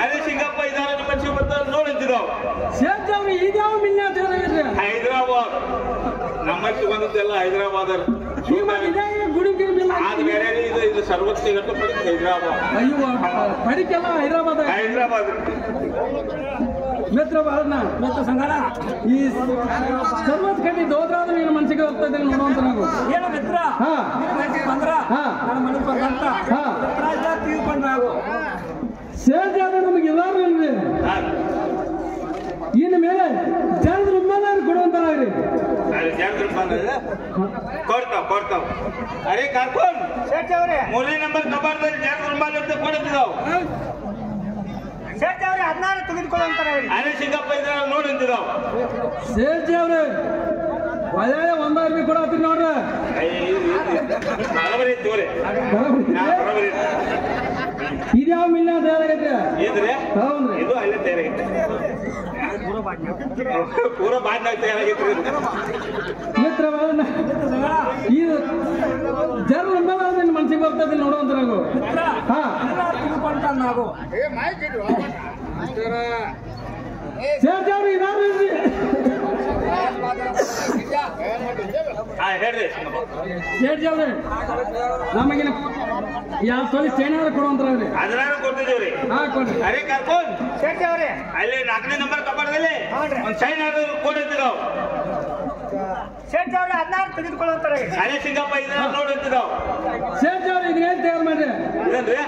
ಅದೇ ಸಿಂಗಪ್ಪ ಇದಾರ ಮನುಷ್ಯ ಬರ್ತಾರೆ ನೋಡಿದ್ದಾವ್. ಸೇರ್ಜಿ ಅವ್ರು ಇದ್ಯಾವ ಮಿನ್ನ ಹೈದರಾಬಾದ್ ನಮ್ಮಲ್ಲಿ ಬಂದದ್ದೆಲ್ಲ ಹೈದರಾಬಾದ್ ಆದ ಬೇರೆ ಇದು ಸರ್ವತ್ತಿ ಗಂಟು ಪಡಿ ಹೈದರಾಬಾದ್. ಅಯ್ಯೋ ಪಡಿಕೆಲ್ಲ ಹೈದರಾಬಾದ್ ಮಿತ್ರ ಬಾಳಣ್ಣ. ಮಿತ್ರ ಸಂಗಡ ಈ ಸರ್ವತ್ ಕಡ್ಡಿ ದೋದ್ರಾದ ನೀನು ಮನ್ಸಿಗೆ ಹೋಗ್ತಾ ಇದ್ದೀನಿ ನೋಡುವಂತ ನಾವು. ಏನು ಮಿತ್ರ ಬಂದ್ರ ನನ್ನ ಮನೆಗೆ ಬಂದಂತ ತೀರ್ಕೊಂಡು ನಾವು ಸೇರ್ಜಿ ಆದ್ರೆ ನಮಗೆ ಎಲ್ಲಾರು ಇಲ್ರಿ. ಇನ್ನು ಮೇಲೆ ಜನದ ರುಮಾನ ಕೊಡುವಂತಾಗ್ರಿ. ಕೊಡ್ತಾವ್. ಅರೆ ಕಾರ್ಕೊಂಡ್ ಮೂರನೇ ನಂಬರ್ ಕಬಾರ್ದಲ್ಲಿ ಜಾಗ ರುಮಾಲ್ ಅಂತ ಕೊಡುತ್ತಿದ್ದಾವ್. ಅರೆ ಸಿಂಗಪ್ಪ ಇದ್ರ ನೋಡಿದ್ದಾವ್. ಸೇರ್ಜಿ ಅವ್ರೆ ಒಳ್ಳೆ ಒಂದಾರ್ಬಿ ಕೊಡತ್ತೀರಿ ನೋಡ್ರಿ. ಬರಬರಿ ತೋರಿ ಇದ್ಯಾವ ಮಿನ್ನ ತಯಾರಾಗೈತೆ? ಇದ್ರೆ ಹೌದ್ರಿ. ಇದು ಅಲ್ಲೇ ತಯಾರಾಗೈತೆ, ಪೂರ ಬಾಡ್ನಾಗ ತಯಾರಾಗೈತ್ರಿ. ಮಿತ್ರ ಬಾಳಣ್ಣ ಇದು ಜನ ಒಂದಾದ ಮನ್ಸಿಗೆ ಬರ್ತದೆ ನೋಡುವಂತ ನಾವು. ತಿಳ್ಕೊಂಡ ನಾವು ಸೇರ್ಜಿ ಅವ್ರು ಇದಾರ್ರಿ. ಹೇಳ್ರಿ ಸೇರ್ಜಿ ಅವ್ರೆ ನಮಗಿನ ಯಾವ ತೊಲಿ ಚೈನಾರ ಕೊಡುವಂತಾರ್ರಿ. ಅದನ್ನಾರು ಕೊಡ್ತಿದ್ದೀವ್ರಿ. ಕೊಡ್ರಿ. ಅರೆ ಕರ್ಕೊಂಡ್ ಅಲ್ಲಿ 4ನೇ ನಂಬರ್ ಕಬಾರ್ದಲ್ಲಿ ಒಂದು ಸೈನ್ ಆದ್ರೂ ಕೊಡುತ್ತಿದ್ದಾವ್. ಅರೆ ಸಿಂಗಪ್ಪ ಇದನ್ನ ನೋಡುತ್ತಿದ್ದಾವ್. ಸೇರ್ಜಿ ಅವ್ರು ಇದನ್ನೇನ್ ತಯಾರು ಮಾಡ್ರಿ? ಇದೇನ್ರಿ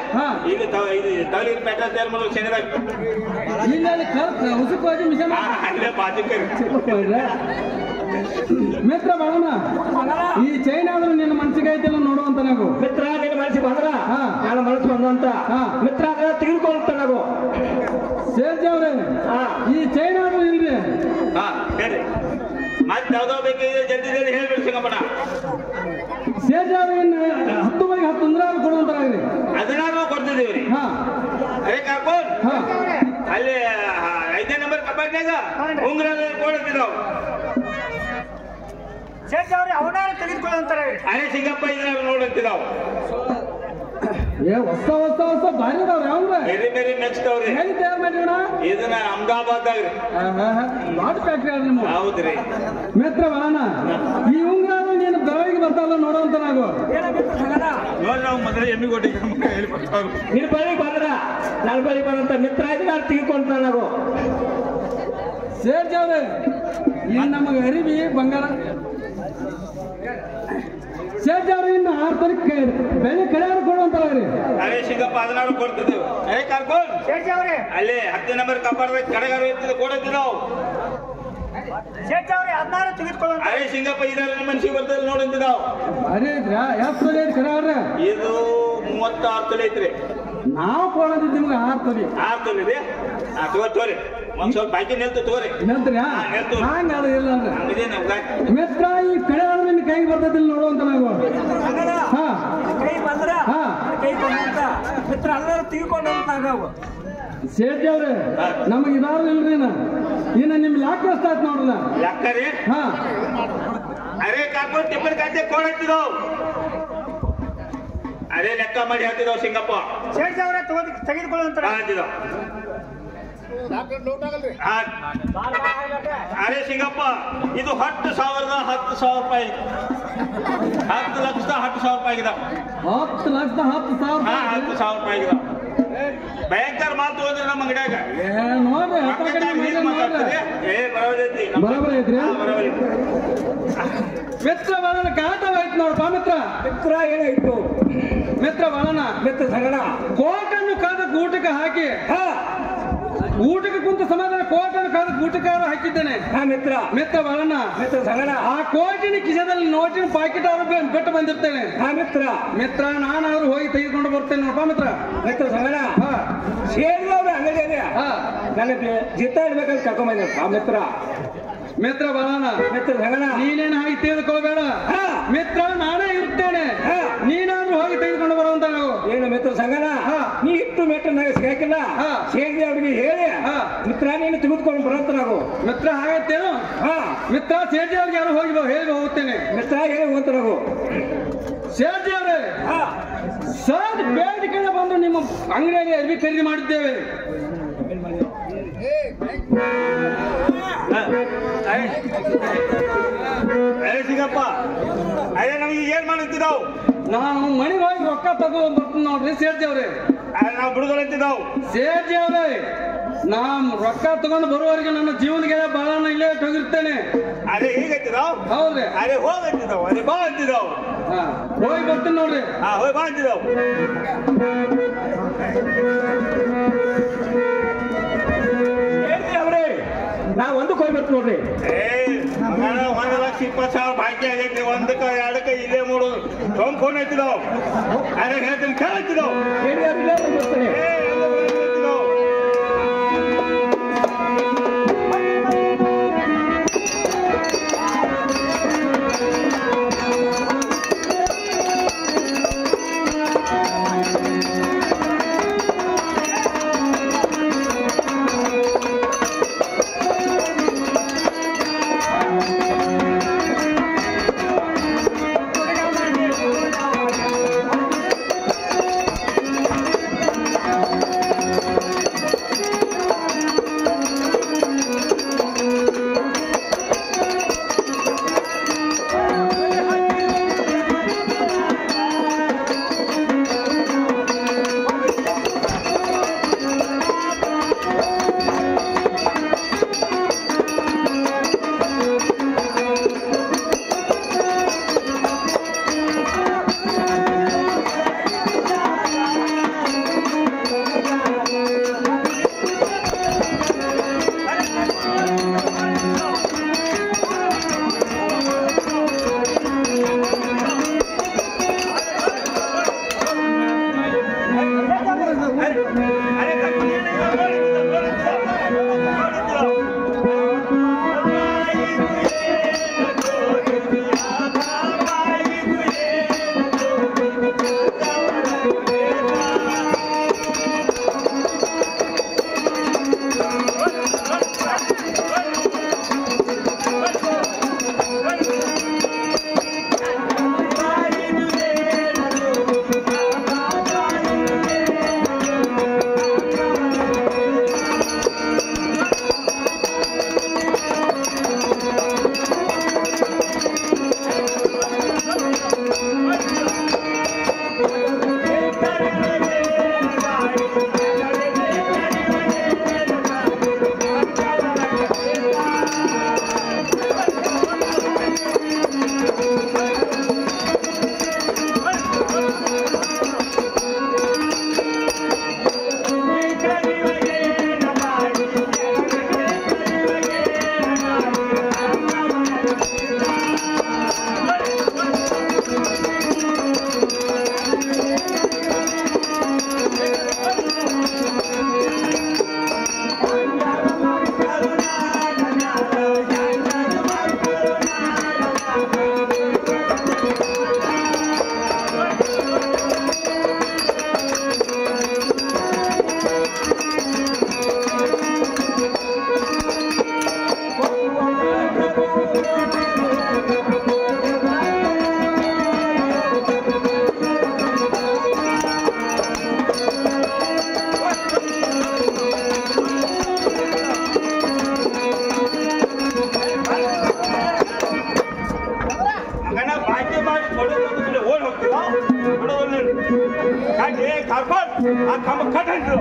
ಈಗ ಇದು ತವಲಿನ ಪ್ಯಾಟರ್ನ್ ತಯಾರು ಮಾಡೋದು ಶನಿದಾಗ ಇಲ್ಲಿ ಉಸುಕು ಮಿಷನ್ ಅಲ್ಲೇ ಬಾಜಿಕರಿ. ಮಿತ್ರ ಬಾಳಣ್ಣ ಈ ಚೈನ್ ಆದ್ರೂ ನಿನ್ನ ಮನ್ಸಿಗೆ ಐತಿಲ್ಲ ನೋಡುವಂತ ನಾವು. ಮಿತ್ರ ನಿನ್ನ ಮನಸ್ಸಿಗೆ ಬಂದ್ರ ನನ್ನ ಮನಸ್ಸು ಬಂದಂತ ಮಿತ್ರ ತೆಗೆದುಕೊಂತ ನಾವು. ಸೇರ್ಜಿ ಅವ್ರೆ ಈ ಚೈನ್ ಆದ್ರೂ ಇಲ್ರಿ. ಹೇಳಿ ಮತ್ತೆ ಯಾವ್ದೋ ಬೇಕಿದೆ ಜಲ್ದಿ ಹೇಳ್ಬಿಡಿ ಸಿಂಗಪ್ಪಣ್ಣ. ಸೇರ್ಜಿ ಅವ್ರು ಇನ್ನು 10 ಬೈಗೆ 10 ಉಂಗ್ರಾರು ಕೊಡುವಂತಾಗ್ರಿ. ಅದನ್ನಾರು ಕೊಡ್ತಿದ್ದೀವ್ರಿ. ಅರೆ ಕರ್ಕೊಂಡ್ ಅಲ್ಲಿ 5ನೇ ನಂಬರ್ ಕಬಾರ್ಡ್ನಾಗ ಉಂಗ್ರ ಕೊಡುತ್ತಿದ್ದಾವ್. ಅರೆ ಸಿಂಗಪ್ಪ ಇದನ್ನ ನೋಡುತ್ತಿದ್ದಾವ್. ಹೊಸ ಭಾರಿ ಅದಾವ್ರಿ. ಅವ್ರ ಬೇರೆ ನೆಕ್ಸ್ಟ್ ಅವ್ರಿ ಹೆಂಗ್ ತಯಾರು ಮಾಡಿವಣ? ಇದನ್ನ ಅಹಮದಾಬಾದ್ದಾಗ್ರಿ ಲಾಟ್ ಫ್ಯಾಕ್ಟ್ರಿ ಆದ್ರಿ ನಿಮ್ಗೆ. ಹೌದ್ರಿ ಮಿತ್ರ ಬಾಳಣ್ಣ ಈ ಉಂಗ್ರ ನೀನು ಬೆಳಗ್ಗೆ ಬರ್ತಾವಲ್ಲ ನೋಡುವಂತ ನಾವು. ನೋಡಿ ನಾವು ಮೊದಲೇ ಎಮ್ಮಿ ಕೊಟ್ಟಿಗೆ ನಿನ್ನ ಬಳಿಗೆ ಬಂದ್ರ ನನ್ನ ಬಳಿಗೆ ಬಂದಂತ ಮಿತ್ರ ಆಯ್ತು ನಾನು ತೆಗೆದುಕೊಂತ ನಾವು. ಸೇರ್ಜಿ ಅವ್ರೆ ಇನ್ನು ನಮಗೆ ಅರಿವಿ ಬಂಗಾರ. ಸೇರ್ಜಿ ಅವ್ರು ಇನ್ನು 6 ತಾರೀಕು ಬೆಳೆ ಕಡೆಯಾರು ಕೊಡುವಂತಾರ್ರಿ. ಅರೆ ಸಿಂಗಪ್ಪ ಅದನ್ನಾರು ಕೊಡ್ತಿದ್ದೇವೆ. ಅರೆ ಕರ್ಕೊಂಡ್ ಅಲ್ಲಿ 10ನೇ ನಂಬರ್ ಕಬಾರ್ಡ್ ಕಡೆಗಾರ ಕೊಡುತ್ತಿದ್ದಾವ್. ಅರೆ ಸಿಂಗಪ್ಪ ಇದೆಲ್ಲ ಮನ್ಸಿಗೆ ಬರ್ತದೆ ನೋಡುತ್ತಿದ್ದಾವ್. ಅರೆ ಎಷ್ಟು ತೊಲೆ ಐತಿ ಕಡೆ ಇದು 36 ತೊಲೆ ಐತ್ರಿ. ನಾವು ಕೊಡೋದಿದ್ದು ನಿಮ್ಗೆ 6 ತೊಲೆ. 6 ತೊಲೆ ರೀ. ತೋರಿ ಒಂದ್ ಸ್ವಲ್ಪ ಬಾಕಿ ನಿಲ್ತು ತೋರಿ. ನಂತರ ಹಂಗ ಅದು ಇಲ್ಲ ಅಂದ್ರೆ ಮಿತ್ರ ಈ ಕಡೆ ನಿನ್ನ ಕೈಗೆ ಬರ್ತದಿಲ್ಲ ನೋಡುವಂತ ನಾವು. ಕೈ ಬಂದ್ರ ಕೈ ಬಂದಂತ ಮಿತ್ರ ಎಲ್ಲರೂ ತೆಗೆದುಕೊಂಡಂತ ನಾವು. ಸೇರ್ಜಿ ಅವ್ರೆ ನಮಗೆ ಇದಾರು ಇಲ್ರಿ. ಇನ್ನು ನಿಮ್ ಲೆಕ್ಕ ಎಷ್ಟಾಯ್ತು ನೋಡ್ರಲ್ಲ ಲೆಕ್ಕ ರೀ. ಅರೆ ಕರ್ಕೊಂಡು ಟಿಪ್ಪನ್ ಖಾತೆ ಕೊಡುತ್ತಿದ್ದಾವ್. ಅದೇ ಲೆಕ್ಕ ಮಾಡಿ ಹೇಳ್ತಿದ್ದಾವ್ ಸಿಂಗಪ್ಪ. ತೆಗೆದುಕೊಳ್ಳುವಂತ ಹೇಳ್ತಿದ್ದಾವ್. ಅರೆ ಸಿಂಗಪ್ಪ ಇದು 10,000 ರೂಪಾಯಿ 10 ಲಕ್ಷದ 10,000 ರೂಪಾಯಿ ಇದಾವ 10 ಲಕ್ಷದ 10,000 10,000 ರೂಪಾಯಿ ಇದಾವ ಭಯಂಕರ ಮಾತು ಹೋದ್ರೆ ನಮ್ಮ ಅಂಗಡಿಯಾಗ ಬರೋಬರ ಐತ್ರಿ ಮಿತ್ರ ಬಾಳನ ಕಾಟವಾಯ್ತು ನೋಡಪ್ಪ ಮಿತ್ರ ಏನಾಯ್ತು ಮಿತ್ರ ಬಾಳನ ಮಿತ್ರ ಸಗಣ ಕೋಟನ್ನು ಕಾದ ಊಟಕ್ಕೆ ಹಾಕಿ ಊಟಕ್ಕೆ ಕುಂತ ಸಮಾಧಾನ ಕೋಟನ್ನು ಕಾದ ಊಟಕ್ಕೆ ಹಾಕಿದ್ದೇನೆ ಮಿತ್ರ ಬಾಳನ ಮಿತ್ರ ಸಗಣ ಆ ಕೋಟಿನ ಕಿಸದಲ್ಲಿ ನೋಟಿನ ಪಾಕೆಟ್ ಆದ್ರೂ ಬಿಟ್ಟು ಬಂದಿರ್ತೇನೆ ಮಿತ್ರ ನಾನಾದ್ರೂ ಹೋಗಿ ತೆಗೆದುಕೊಂಡು ಬರ್ತೇನೆ ನೋಡಪ್ಪ ಮಿತ್ರ ಸಗಣ ಸೇರಿದವ್ರ ಅಂಗಡಿಯಲ್ಲಿ ನನಗೆ ಜಿತ್ತ ಇಡ್ಬೇಕಂತ ಕರ್ಕೊಂಡ್ ಬಂದ ಮಿತ್ರ ಬಾಳನ ಮಿತ್ರ ಸಗಣ ನೀನೇನು ಹಾಗೆ ತೆಗೆದುಕೊಳ್ಬೇಡ ಮಿತ್ರ ನಾನೇ ಇರ್ತೇನೆ ನೀನಾದ್ರೂ ಹೋಗಿ ತೆಗೆದುಕೊಂಡು ಬರುವಂತ ನಾವು ಏನು ಮಿತ್ರ ಸಂಗನ ನೀ ಇಟ್ಟು ಮೆಟ್ಟ ನನಗೆ ಸಿಗಾಕಿಲ್ಲ ಸೇರಿ ಅವ್ರಿಗೆ ಹೇಳಿ ಮಿತ್ರ ನೀನು ತೆಗೆದುಕೊಂಡು ಬರಂತ ನಾವು ಮಿತ್ರ ಹಾಗತ್ತೇನು ಮಿತ್ರ ಸೇಜಿ ಅವ್ರಿಗೆ ಯಾರು ಹೋಗಿ ಹೇಳಿ ಹೋಗ್ತೇನೆ ಮಿತ್ರ ಹೇಳಿ ಹೋಗ್ತ ನಾವು ಸೇಜಿ ಅವರೇ ಸರ್ ಬೇಡಿಕೆಗೆ ಬಂದು ನಿಮ್ಮ ಅಂಗಡಿಯಾಗಿ ಅರ್ಬಿ ಖರೀದಿ ಮಾಡಿದ್ದೇವೆ ಅರೆ ಸಿಂಗಪ್ಪ ಅರೆ ನಮಗೆ ಏನ್ ಮಾಡುತ್ತಿದ್ದಾವು ನಾನು ಮನೆಗೆ ಹೋಗಿ ರೊಕ್ಕ ತಗೊಂಡ್ ಬರ್ತೀನಿ ನೋಡ್ರಿ ಸೇರ್ಜಿ ಅವ್ರೆ ನಾವು ಬಿಡುಗಡೆಂತಿದ್ದಾವು ಸೇರ್ಜಿ ಅವ್ರೆ ನಾನ್ ರೊಕ್ಕ ತಗೊಂಡು ಬರುವವರೆಗೆ ನನ್ನ ಜೀವನಗೆ ಬಾಳನ್ನ ಇಲ್ಲೇ ಹೋಗಿರ್ತೇನೆ ಅರೆ ಹೀಗಂತಿದ್ದಾವು ಹೌದ್ರಿ ಅರೆ ಹೋಗಂತಿದ್ದಾವು ಅರೆ ಬಾ ಅಂತಿದ್ದಾವು ಹೋಗಿ ಬರ್ತೀನಿ ನೋಡ್ರಿ ಹೋಗಿ ಬಾ ಅಂತಿದ್ದಾವು ನಾ ಒಂದಕ್ಕೆ ಹೋಗಿ ಬರ್ತೀನಿ ನೋಡ್ರಿ 1,20,000 ಬಾಕಿ ಆಗೈತಿ ಒಂದಕ್ಕೆ ಎರಡಕ್ಕೆ ಇಲ್ಲೇ ಮೂಡೋದು ಫೋನ್ ಐತಿದಾವ್ ಅರೆ ಹೇಳ್ತೀನಿ ಕೇಳತ್ತಿದಾವ್ ಬರ್ತೇನೆ ಆ ಕಂಬ ಕಟ್ಟಿದ್ರು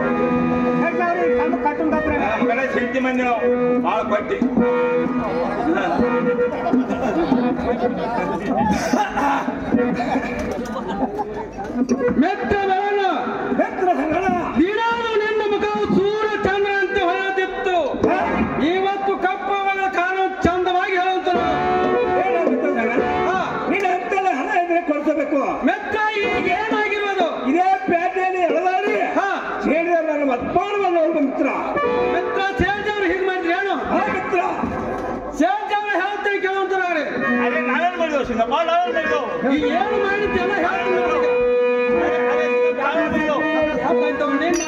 ಕಂಬ ಕಟ್ಟುಂದ್ರೆ ಬೆಳೆ ಶೆಟ್ಟಿ ಮಂದಿ ನಾವು ಭಾಳ ಕೊಟ್ಟಿ ಮೆತ್ತ ಬರಣ ಮಿತ್ರ ಸಂಗಣ ದಿನಾಲು ನಿನ್ನ ಮುಖವು ಸೂರ್ಯ ಚಂದ್ರ ಅಂತ ಹೊಳೆಯುತ್ತಿತ್ತು. ಇವತ್ತು ಕಪ್ಪಗಳ ಕಾನೂನು ಚಂದವಾಗಿ ಹೇಳುತ್ತ ನೀನು ಅಂತೆಲ್ಲ ಹಣ ಇದ್ರೆ ಕೊಡ್ಸಬೇಕು. ಮೆತ್ತ ಈಗ ಏನಾಗಿರುವುದು? ಇದೇ ಪೇಟೆಯಲ್ಲಿ ಎಳದಾಡಿ ಹೇಳಿದ ನನ್ನ ಮತ್ಪಾಡವನ್ನು ಅವ್ರ ಮಿತ್ರ ಮಿತ್ರ ಸೇಲ್ಜವ್ರು ಹೀಗೆ ಮಾಡಿದ್ರೆ ಏನು? ಮಿತ್ರ ಸೇಲ್ಜವ್ರು ಹೇಳ್ತಾರೆ ಕೇಳುವಂತಾರೆ. ಅದೇ ನಾವೇನು ಮಾಡಿದೆವು ಸಿಂಗಪ್ಪ ನಾವೇನು ಮಾಡಿದೆವು ಈಗ ಏನು ಮಾಡಿದ್ದೆಲ್ಲ ಹೇಳ್ತೀನಿ ನನಗೆ. ನಾವೇನು ಮಾಡಿದೆವು ಯಾಕಂತ ನಿನ್ನ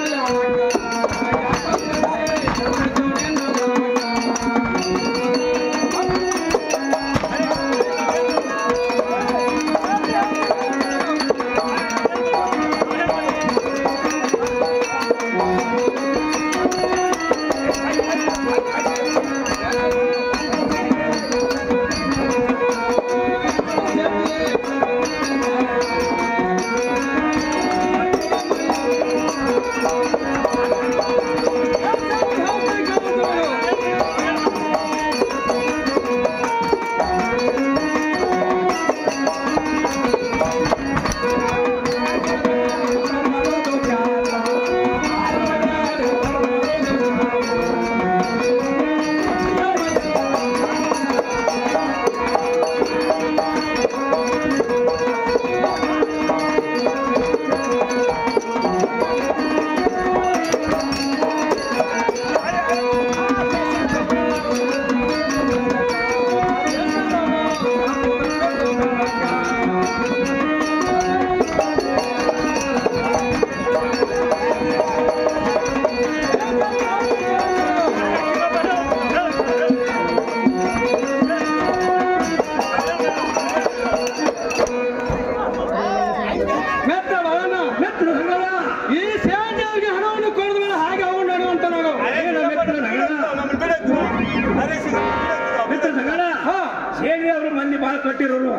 ಮಂದಿ ಬಹಳ ಕಟ್ಟಿರೋರು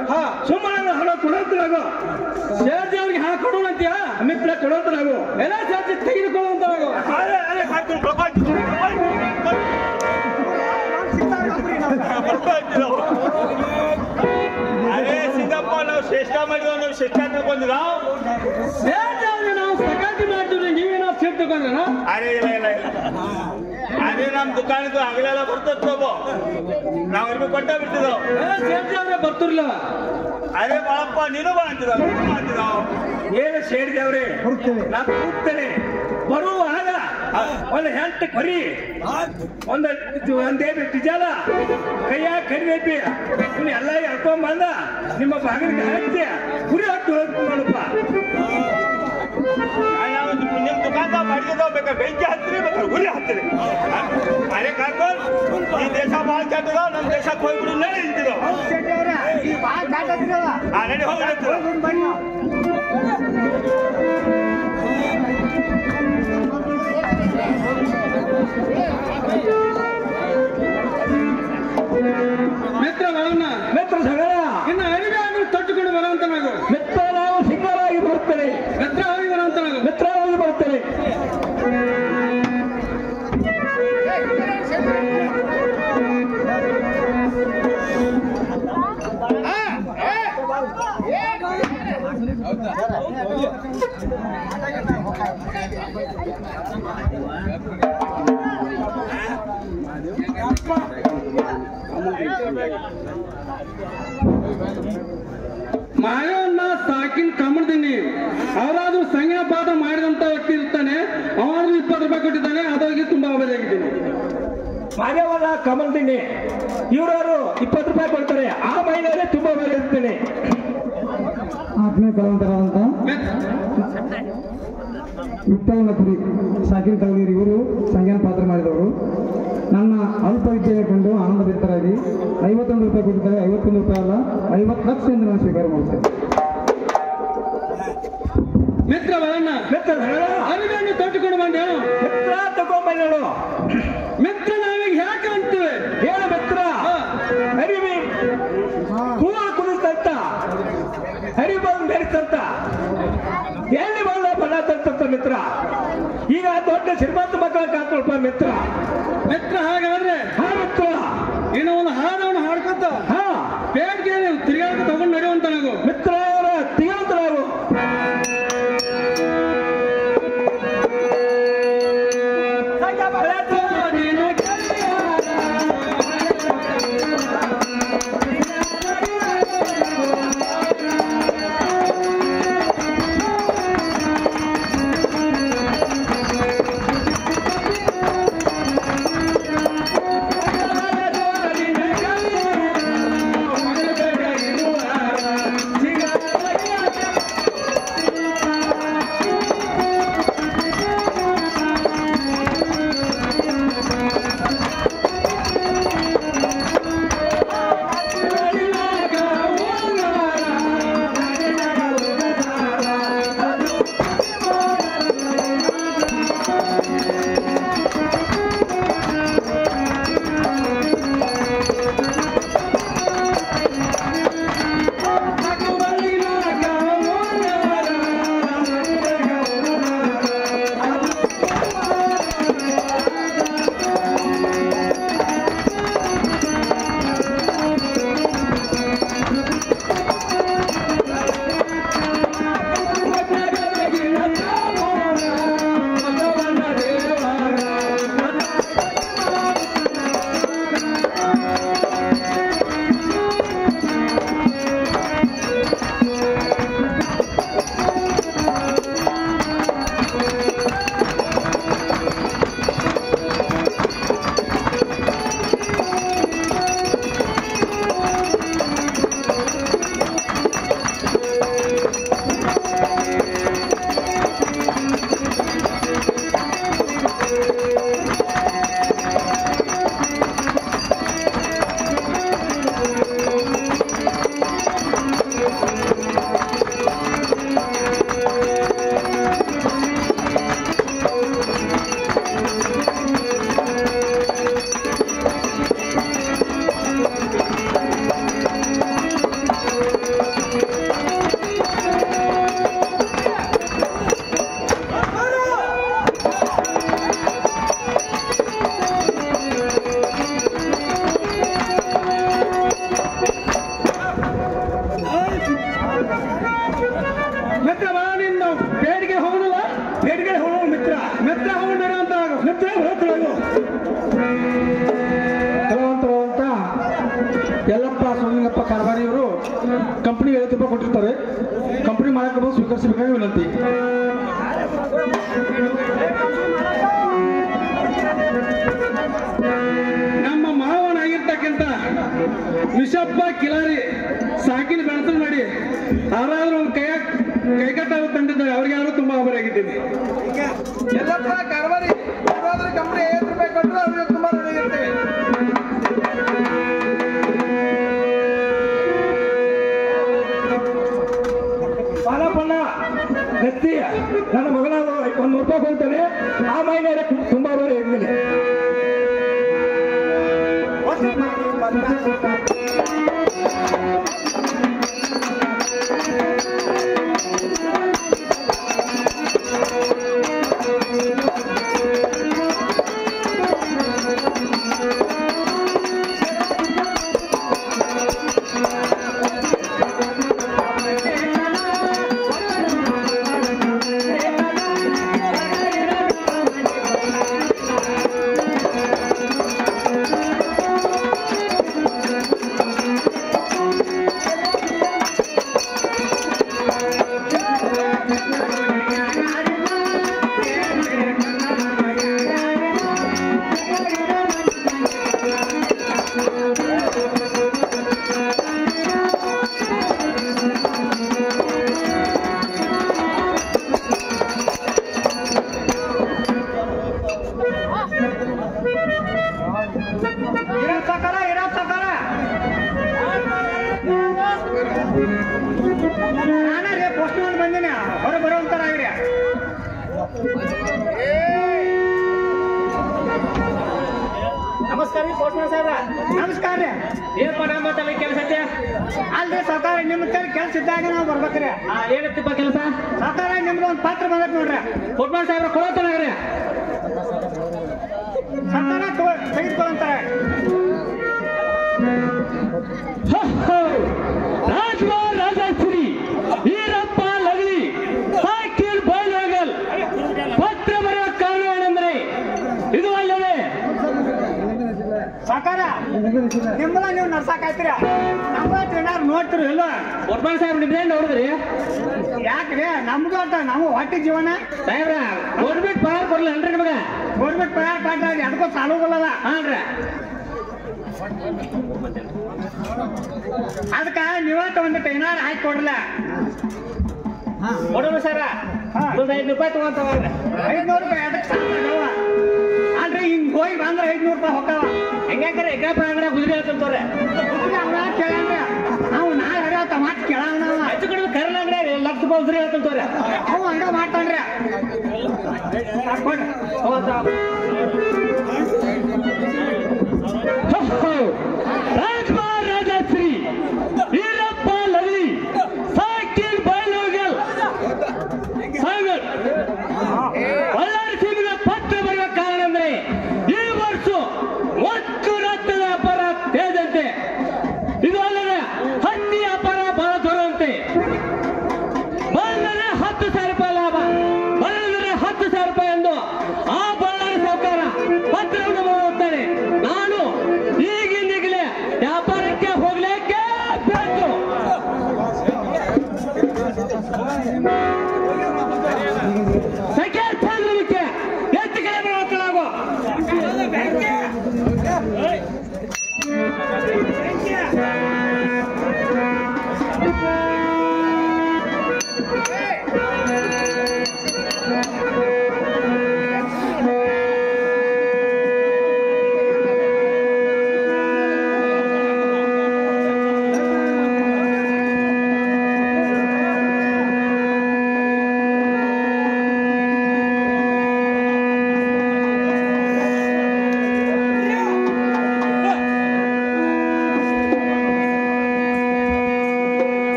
ಸುಮ್ಮನೆ ಹಣ ಕೊಡೋದ್ರಾಗು ಸೇರ್ಜಿ ಅವ್ರಿಗೆ ಹಣ ಕೊಡೋಣಂತೀಯ ಮಿತ್ರ ಕೊಡೋದ್ರಾಗು ಎಲ್ಲ ಸೇರ್ಜಿ ತೆಗೆದುಕೊಳ್ಳುವಂತಾಗು. ಅರೆ ಸಿಂಗಪ್ಪ ನಾವು ಶ್ರೇಷ್ಠ ಮಾಡಿದವ ನಾವು ಶ್ರೇಷ್ಠ ತಿಳ್ಕೊಂಡಿರ ಸೇರ್ಜಿ ಅವ್ರಿಗೆ ನಾವು ಸಕಾತಿ ಮಾಡ್ತೀವಿ, ನೀವೇನೋ ಸೇರ್ ತಗೊಂಡ್ರ? ಅರೆ ಇಲ್ಲ ಇಲ್ಲ ಇಲ್ಲ ಅದೇ ನಮ್ ದುಕಾನದ್ದು ಹಗಲೆಲ್ಲ ಬರ್ತದ ಬಾಬು ನಾವ್ ಅವ್ರಿಗೆ ಕೊಟ್ಟ ಬಿಡ್ತಿದ್ದವು. ಸೇರ್ಜಿ ಅವ್ರೆ ಬರ್ತಿರ್ಲಿಲ್ಲ. ಅದೇ ಬಾಳಪ್ಪ ನೀನು ಬಾ ಅಂತಿದ್ದಾವ ಏನು ಸೇರಿದವ್ರೆ ನಾ ಕೂಗ್ತೇನೆ ಬರುವಾಗ ಒಂದು ಹೆಂಟು ಕರಿ ಒಂದೇ ಡಿಜಾಲ ಕೈಯಾಗ ಕರಿಬೇಪಿ ನೀವು ಎಲ್ಲ ಎಳ್ಕೊಂಡ್ ಬಂದ ನಿಮ್ಮ ಬಾಗಿಲಿಗೆ ಹಚ್ಚಿ ಕುರಿ ಹತ್ತು ನೋಡಪ್ಪ. ನಿಮ್ ದುಕಾನ್ದಾಗ ಮಾಡಿದಾವ್ ಬೇಕಾ ಬೆಂಕಿ ಹತ್ತಿರಿ ಬೇಕಾ ಗುರಿ ಹತ್ತಿರಿ ಅರೆ ಕಾಕೋಲ್ ಈ ದೇಶ ಭಾಳ ಕೆಟ್ಟದ ನಮ್ ದೇಶಕ್ಕೆ ಹೋಗ್ಬಿಡು ನಡಿ ನಿಂತಿದಾವ್ ನಡಿ ಹೋಗಿ ಮಿತ್ರ ಬರೋಣ ಮಿತ್ರ ಸಗರ ಇನ್ನು ಅರಿವೆ ಅಂದ್ರೆ ತೊಟ್ಟುಕೊಂಡು ಬರುವಂತ ನಾವು ಮಿತ್ರ ನಾವು ಸಿಂಗರಾಗಿ ಬರುತ್ತೇನೆ ಮಿತ್ರ ಹೋಗಿ ಬರುವಂತ ನಾವು ಮಿತ್ರವಾಗಿ ಬರುತ್ತೇನೆ. ಮಾಯವನ್ನ ಸಾಕಿನ ಕಮ್ಮಡ್ತೀನಿ. ಅವರಾದ್ರೂ ಸಂಜ್ಞಾ ಪಾಠ ಮಾಡಿದಂತ ವ್ಯಕ್ತಿ ಇರ್ತಾನೆ, ಅವರಾದ್ರೂ 20 ರೂಪಾಯಿ ಕೊಟ್ಟಿದ್ದಾನೆ, ಅದಾಗಿ ತುಂಬಾ ಅವಧಿಯಾಗಿದ್ದೀನಿ. ಮಾದೇವಲ್ಲ ಕಮಲ್ದಿನಿ ಇವರು 20 ರೂಪಾಯಿ ಕೊಡ್ತಾರೆ, ಆ ಮಹಿಳೆಯರೇ ತುಂಬಾ ಬೆಲೆ ಇರ್ತೇನೆ. ಆತ್ಮೀಯ ಕಲಾವಂತರ ಅಂತ ವಿಠಲನಪುರಿ ಸಾಕಿನ ತವಳೀರು ಇವರು ಸಂಜ್ಞಾನ ಪಾತ್ರ ಮಾಡಿದವರು. ನನ್ನ ಅಲ್ಪ ವಿದ್ಯೆಯನ್ನು ಕಂಡು ಆನಂದಭರಿತರಾಗಿ 51 ರೂಪಾಯಿ ಕೊಟ್ಟಿದ್ದಾರೆ. 51 ರೂಪಾಯಿ ಅಲ್ಲ 50 ಲಕ್ಷ ಎಂದು ನಾನು ಸ್ವೀಕಾರ ಮಾಡುತ್ತೇನೆ. ಮಿತ್ರ ಬರೋಣ ಮಿತ್ರ ಅರಿವೆಯನ್ನು ತೊಟ್ಟುಕೊಂಡು ಬಂದ ಮಿತ್ರ ತಗೊಂಬಂದು ಮಿತ್ರ ನಾವೀಗ ಯಾಕೆ ಅಂತೀವಿ ಹೇಳ ಮಿತ್ರ ಹರಿವಿ ಹೂವ ಕುಡಿಸ್ತಂತ ಹರಿ ಬಂದು ಬೆರಿತಂತ ಎಲ್ಲಿ ಬಂದ ಬಲ ತರ್ತಂತ ಮಿತ್ರ. ಈಗ ದೊಡ್ಡ ಶ್ರೀಮಂತ ಮಕ್ಕಳ ಕಾತ್ಕೊಳ್ಪ ಮಿತ್ರ. ಮಿತ್ರ ಹಾಗಾದ್ರೆ ಹಾ ಮಿತ್ರ, ಇನ್ನು ಒಂದು ಹಾಡವನ್ನು ಹಾಡ್ಕೊತ ಪೇಟ್ಗೆ ತಿರುಗಾಟ ತಗೊಂಡು ನಡೆಯುವಂತ ನಾವು ಮಿತ್ರ ಅವರ ತಿಂಗಳಂತ ನಾವು ಕಂಪನಿ 50 ರೂಪಾಯಿ ಕೊಟ್ಟಿರ್ತಾರೆ. ಕಂಪನಿ ಮಾಲೀಕರು ಸ್ವೀಕರಿಸಬೇಕಾಗಿ ವಿನಂತಿ. ನಮ್ಮ ಮಾವನಾಗಿರ್ತಕ್ಕಂಥ ವಿಷಪ್ಪ ಕಿಲಾರಿ ಸಾಕಿನ ಬೆಳೆತ ಮಾಡಿ ಯಾರಾದ್ರೂ ಒಂದು ಕೈಕಟ್ಟಾಗಿ ತಂದಿದ್ದಾರೆ. ಅವ್ರಿಗೆ ಯಾರು ತುಂಬಾ ಆಭಾರಿಯಾಗಿದ್ದೀನಿ. ಎಲ್ಲಪ್ಪ ಕಾರ್ಬಾರಿ ಕಂಪನಿ 50 ರೂಪಾಯಿ ಕೊಟ್ಟರೆ ಅವ್ರಿಗೆ ತುಂಬಾ ಋಣಿಗಿರ್ತೀವಿ. ನನ್ನ ಮಗನ 100 ರೂಪಾಯಿ ಕೊಡ್ತೇನೆ. ಆ ಮೈನ ತುಂಬಾ ಬರ ಇರ್ಲಿಲ್ಲ. ನಮಸ್ಕಾರ ನಮಸ್ಕಾರ ರೀ. ಏನಪ್ಪ ನಮ್ಮ ತಲೆ ಕೆಲಸ ಐತೆ? ಅಲ್ರಿ ಸಾವುಕಾರ ನಿಮ್ಮ ಕೈ ಕೆಲಸ ಇದ್ದಾಗ ನಾವು ಬರ್ಬೇಕ್ರಿ. ಏನತ್ತಪ್ಪ ಕೆಲಸ? ಸಾವುಕಾರ ನಿಮ್ದು ಒಂದು ಪತ್ರ ಬಂದೈತೆ ನೋಡ್ರಿ. ಕೊಟ್ಮಾನ್ ಸಾಹೇಬ್ರ ಕೊಡೋತನಾಗ್ರಿ. ಸಾವುಕಾರ ತೆಗೆದುಕೊಳ್ಳಂತಾರೆ. ರಾಜ್ಕುಮಾರ್ ರಾಜಶ್ರೀ ಈರಪ್ಪ ಲಗಲಿ ಸಾಕಿಲ್ ಬೈಲೋಗಲ್ ಪತ್ರ ಬರೆಯುವ ಕಾರಣ ಏನಂದ್ರೆ ಇದು ಅಲ್ಲವೇ? ಸಾವುಕಾರ ನಿಮ್ಮನ್ನ ನೀವು ನಡ್ಸಾಕಾಯ್ತೀರಿ. ನಮ್ಗೆ ಏನಾರು ನೋಡ್ತೀರಿ ಇಲ್ಲ? ಕೊಟ್ಮಾನ್ ಸಾಹೇಬ್ರ ನಿಮ್ದೇನು ನೋಡಿದ್ರಿ? ಯಾಕ್ರಿ ನಮ್ದು ಅಂತ ನಾವು ಹೊಟ್ಟೆ ಜೀವನ ಸಾಹೇಬ್ರ ಗೌರ್ಮೆಂಟ್ ಪಗಾರ ಕೊಡ್ಲಿಲ್ಲ ಅನ್ರಿ ನಿಮಗೆ? ಗೌರ್ಮೆಂಟ್ ಪಗಾರ ಪಾಠ ಅದಕ್ಕೂ ಸಾಲುಗಳಲ್ಲ. ಹಾನ್ರಿ. ಅದಕ್ಕೆ ನೀವತ್ತ ಒಂದಿಟ್ಟು ಏನಾರು ಹಾಕಿ ಕೊಡ್ರಲ್ಲ. ಕೊಡೋಣ ಸರ ಒಂದು 5 ರೂಪಾಯಿ ತಗೊಂತವ್ರಿ. 500 ರೂಪಾಯಿ ಅದಕ್ಕೆ ಸಾಲ ಅಲ್ರಿ ಹಿಂಗ್ ಹೋಗಿ ಬಂದ್ರೆ 500 ರೂಪಾಯಿ ಹೊಕ್ಕಾವ. ಹೆಂಗ್ಯಾಕ್ರೆ ಎಗ್ರಾಪುರ ಅಂಗಡಿ ಗುಜರಿ ಹೇಳ್ತಂತವ್ರೆ. ಕೇಳಂದ್ರೆ ನಾವು ನಾಳೆ ಹರಿಯತ್ತ ಮಾತು ಕೇಳಂಗ ಹೆಚ್ಚು ಕಡಿಮೆ ಕರಲ ಅಂಗಡಿ 1 ಲಕ್ಷ ರೂಪಾಯಿ ಗುಜರಿ ಹೇಳ್ತಂತವ್ರೆ. ಅವು ಹಂಗ ಮಾಡ್ತಾನ್ರಿ. ರಾಜ್ಕುಮಾರ್ ರಾಜಶ್ರೀ ಈರಪ್ಪ ಲಗಲಿ ಸಾಕಿಲ್ ಬೈಲೋಗಲ್ ಸಾಗರ್ ಬಳ್ಳಾರಿ ಸೀಮೆಗೆ ಪತ್ರ ಬರೆಯುವ ಕಾರಣ ಅಂದ್ರೆ ಈ ವರ್ಷ ಒಟ್ಟು ರಕ್ತದ ಅಪಾರ ತೇಜಂತೆ. ಇದು ಅಲ್ಲದೆ ಹತ್ತಿ ಅಪಾರ ಬಹಳ ದೊರಂತೆ. ಬಂದರೆ 10,000 ರೂಪಾಯಿ ಲಾಭ, ಬರದರೆ 10,000 ರೂಪಾಯಿ ಎಂದು ಆ ಬಳ್ಳಾರಿ ಸಾಹುಕಾರ ಪತ್ರವನ್ನು ಬರೆಯುತ್ತಾರೆ. ನಾನು ಈಗಿಂದೀಗಲೇ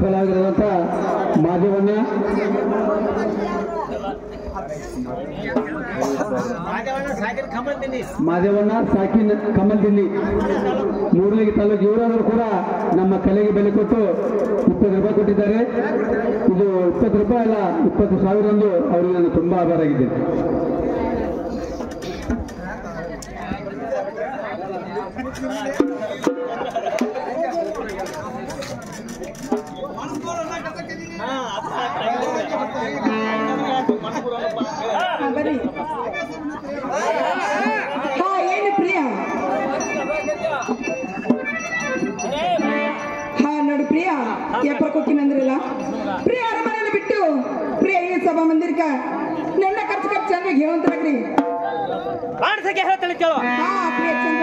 ಕಲಾವಿದರಾದಂಥ ಮಾದೇವಣ್ಣ, ಮಾದೇವಣ್ಣ ಸಾಕಿನ್ ಕಮಲ್ದಿಲ್ಲಿ ಮೂಡಲಗಿ ತಾಲೂಕು, ಇವರಾದರೂ ಕೂಡ ನಮ್ಮ ಕಲೆಗೆ ಬೆಲೆ ಕೊಟ್ಟು 20 ರೂಪಾಯಿ ಕೊಟ್ಟಿದ್ದಾರೆ. ಇದು 20 ರೂಪಾಯಿ ಅಲ್ಲ, 20,000 ಎಂದು ಅವರಿಗೆ ನಾನು ತುಂಬಾ ಆಭಾರ ಆಗಿದ್ದೇನೆ. ಏನು ಪ್ರಿಯ? ನೋಡು ಪ್ರಿಯ, ಎಪ್ಪರ ಕೊಕ್ಕಿನಂದ್ರಲ್ಲ ಪ್ರಿಯ ಅರಮನೆಯನ್ನು ಬಿಟ್ಟು ಪ್ರಿಯ ಈ ಸಭಾ ಮಂದಿರಕ್ಕ ನನ್ನ ಖರ್ಚು ಚೆನ್ನಾಗಿ ಹೇಳುವಂತಾಗ್ರಿ. ಹೇಳ್ತಾಳೆ ಕೇಳು. ಪ್ರಿಯ ಚಂದ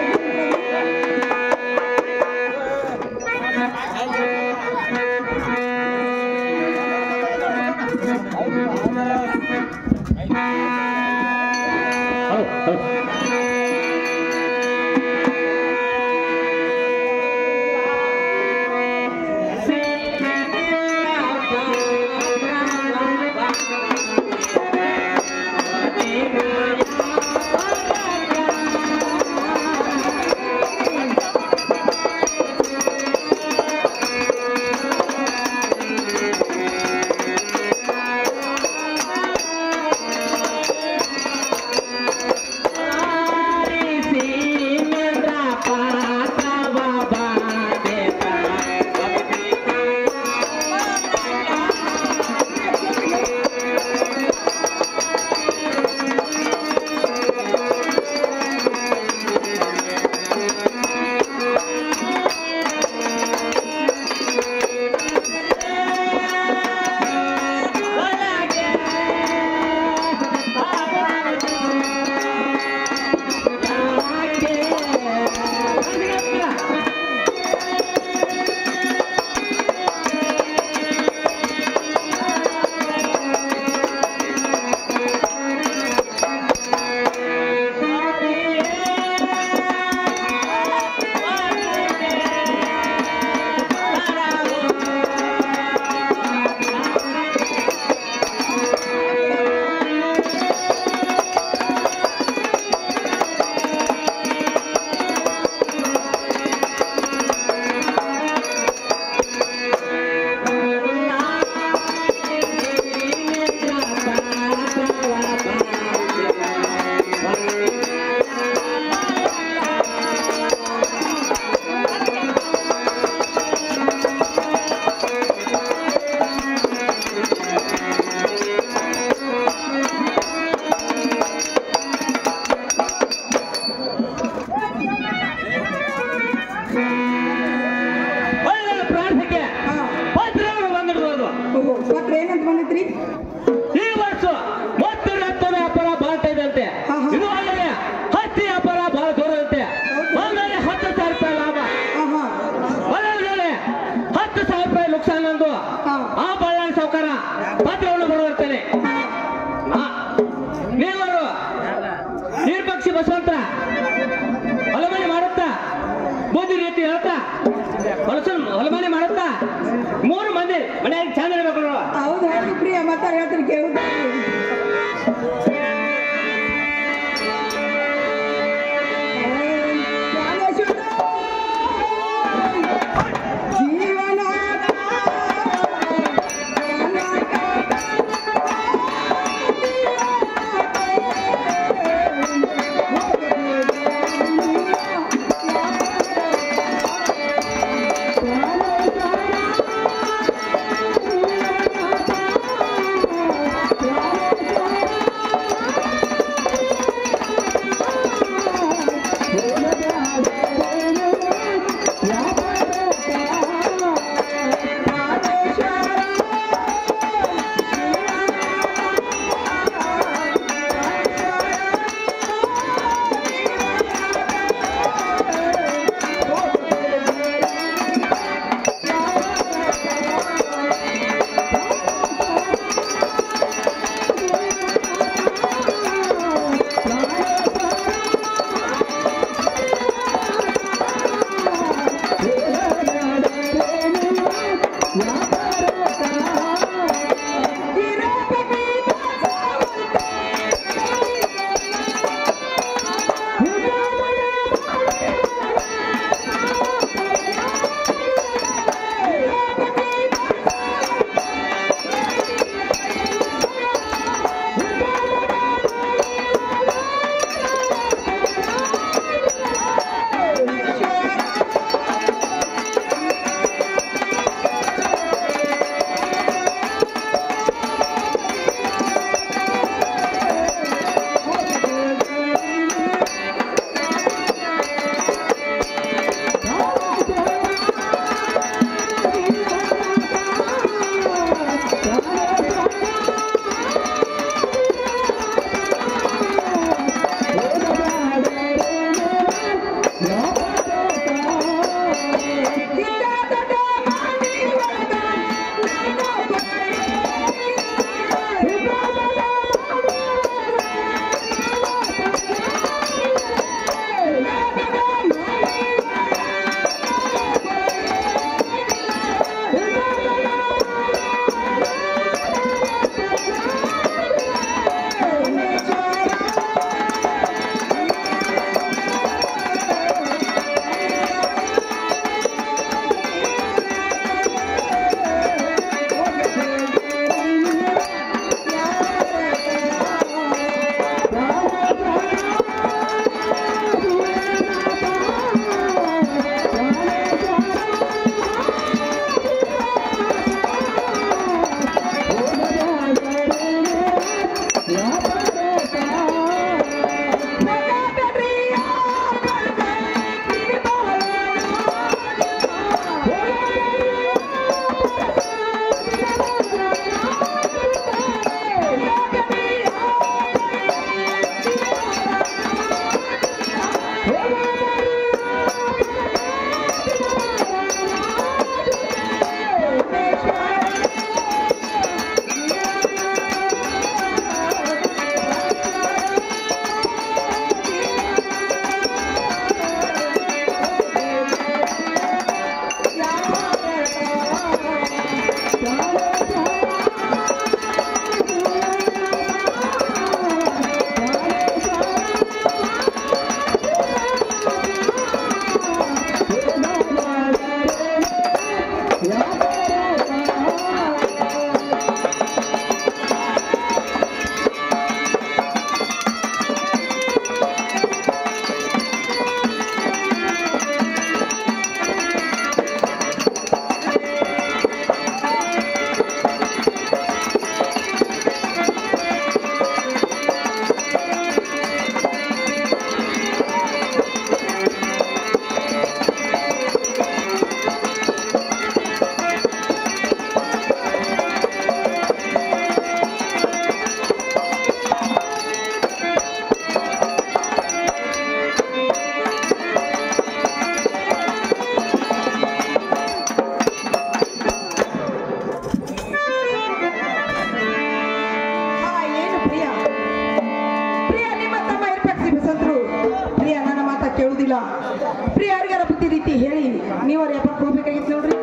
ಪ್ರಿಯ ಪ್ರಿಯ ನಿಮ್ಮ ತಮ್ಮ ಇರ್ಪಕ್ಷಿ ಬಸಂತರು ಪ್ರಿಯ ನನ್ನ ಮಾತ ಕೇಳುವುದಿಲ್ಲ. ಪ್ರಿಯ ಯಾರಿಗಾರ ಬುದ್ಧಿ ರೀತಿ ಹೇಳಿ ನೀವು ಅವ್ರ ವ್ಯಾಪಾರಕ್ಕೆ ಹೋಗ್ಬೇಕಾಗಿತ್ತು ನೋಡ್ರಿ.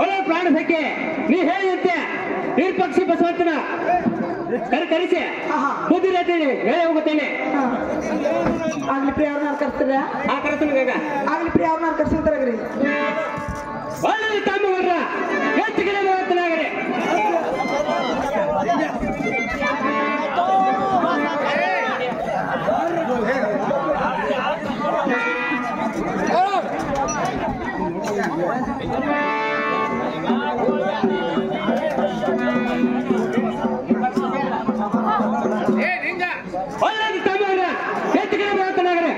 ಒಳ್ಳೆ ಪ್ರಾಣ ಸಖ್ಯೆ ನೀ ಹೇಳಿರುತ್ತೆ ನಿರ್ಪಕ್ಷಿ ಬಸವಂತನ ಕರೆಸಿ ಬುದ್ಧಿ ರೀತಿ ಹೇಳಿ ಹೋಗುತ್ತೇನೆ. ಆಗ್ಲಿ ಪ್ರಿಯ ಅವ್ರನ್ನ ಕರ್ಸ್ತೀರ? ಆ ಕರೆಸ್ತೀನಿ ಬೇಗ. ಆಗ್ಲಿ ಪ್ರಿಯ ಅವ್ರನ್ನ ಕರ್ಸಿರ್ತಾರಾಗ್ರಿ. ಒಳ್ಳೆ ತಮ್ಮ ಹೆಚ್ಚಿಗೆ ಬಸವಂತನಾಗ್ರಿ. ಒಳ್ಳೆ ತಮ್ಮ ಹೆಚ್ಚಿಗೆ ಬಸವಂತನಾಗ್ರಿ.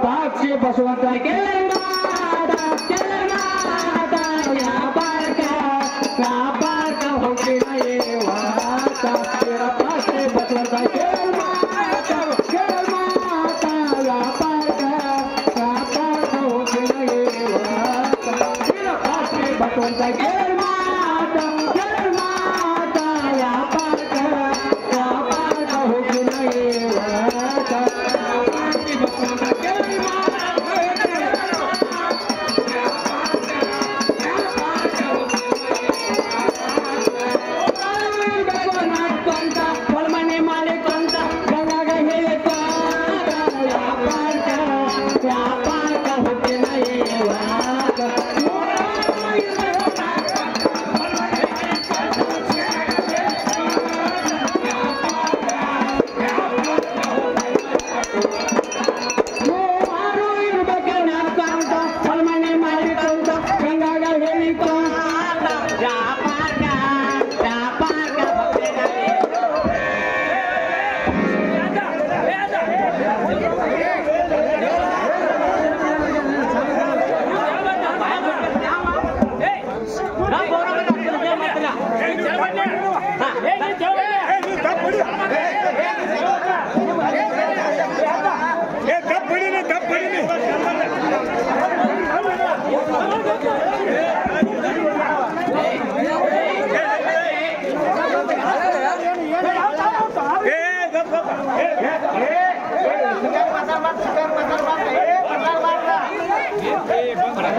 Paksi Basuwanta Yeah.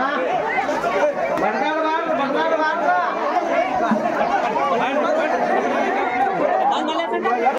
ಏ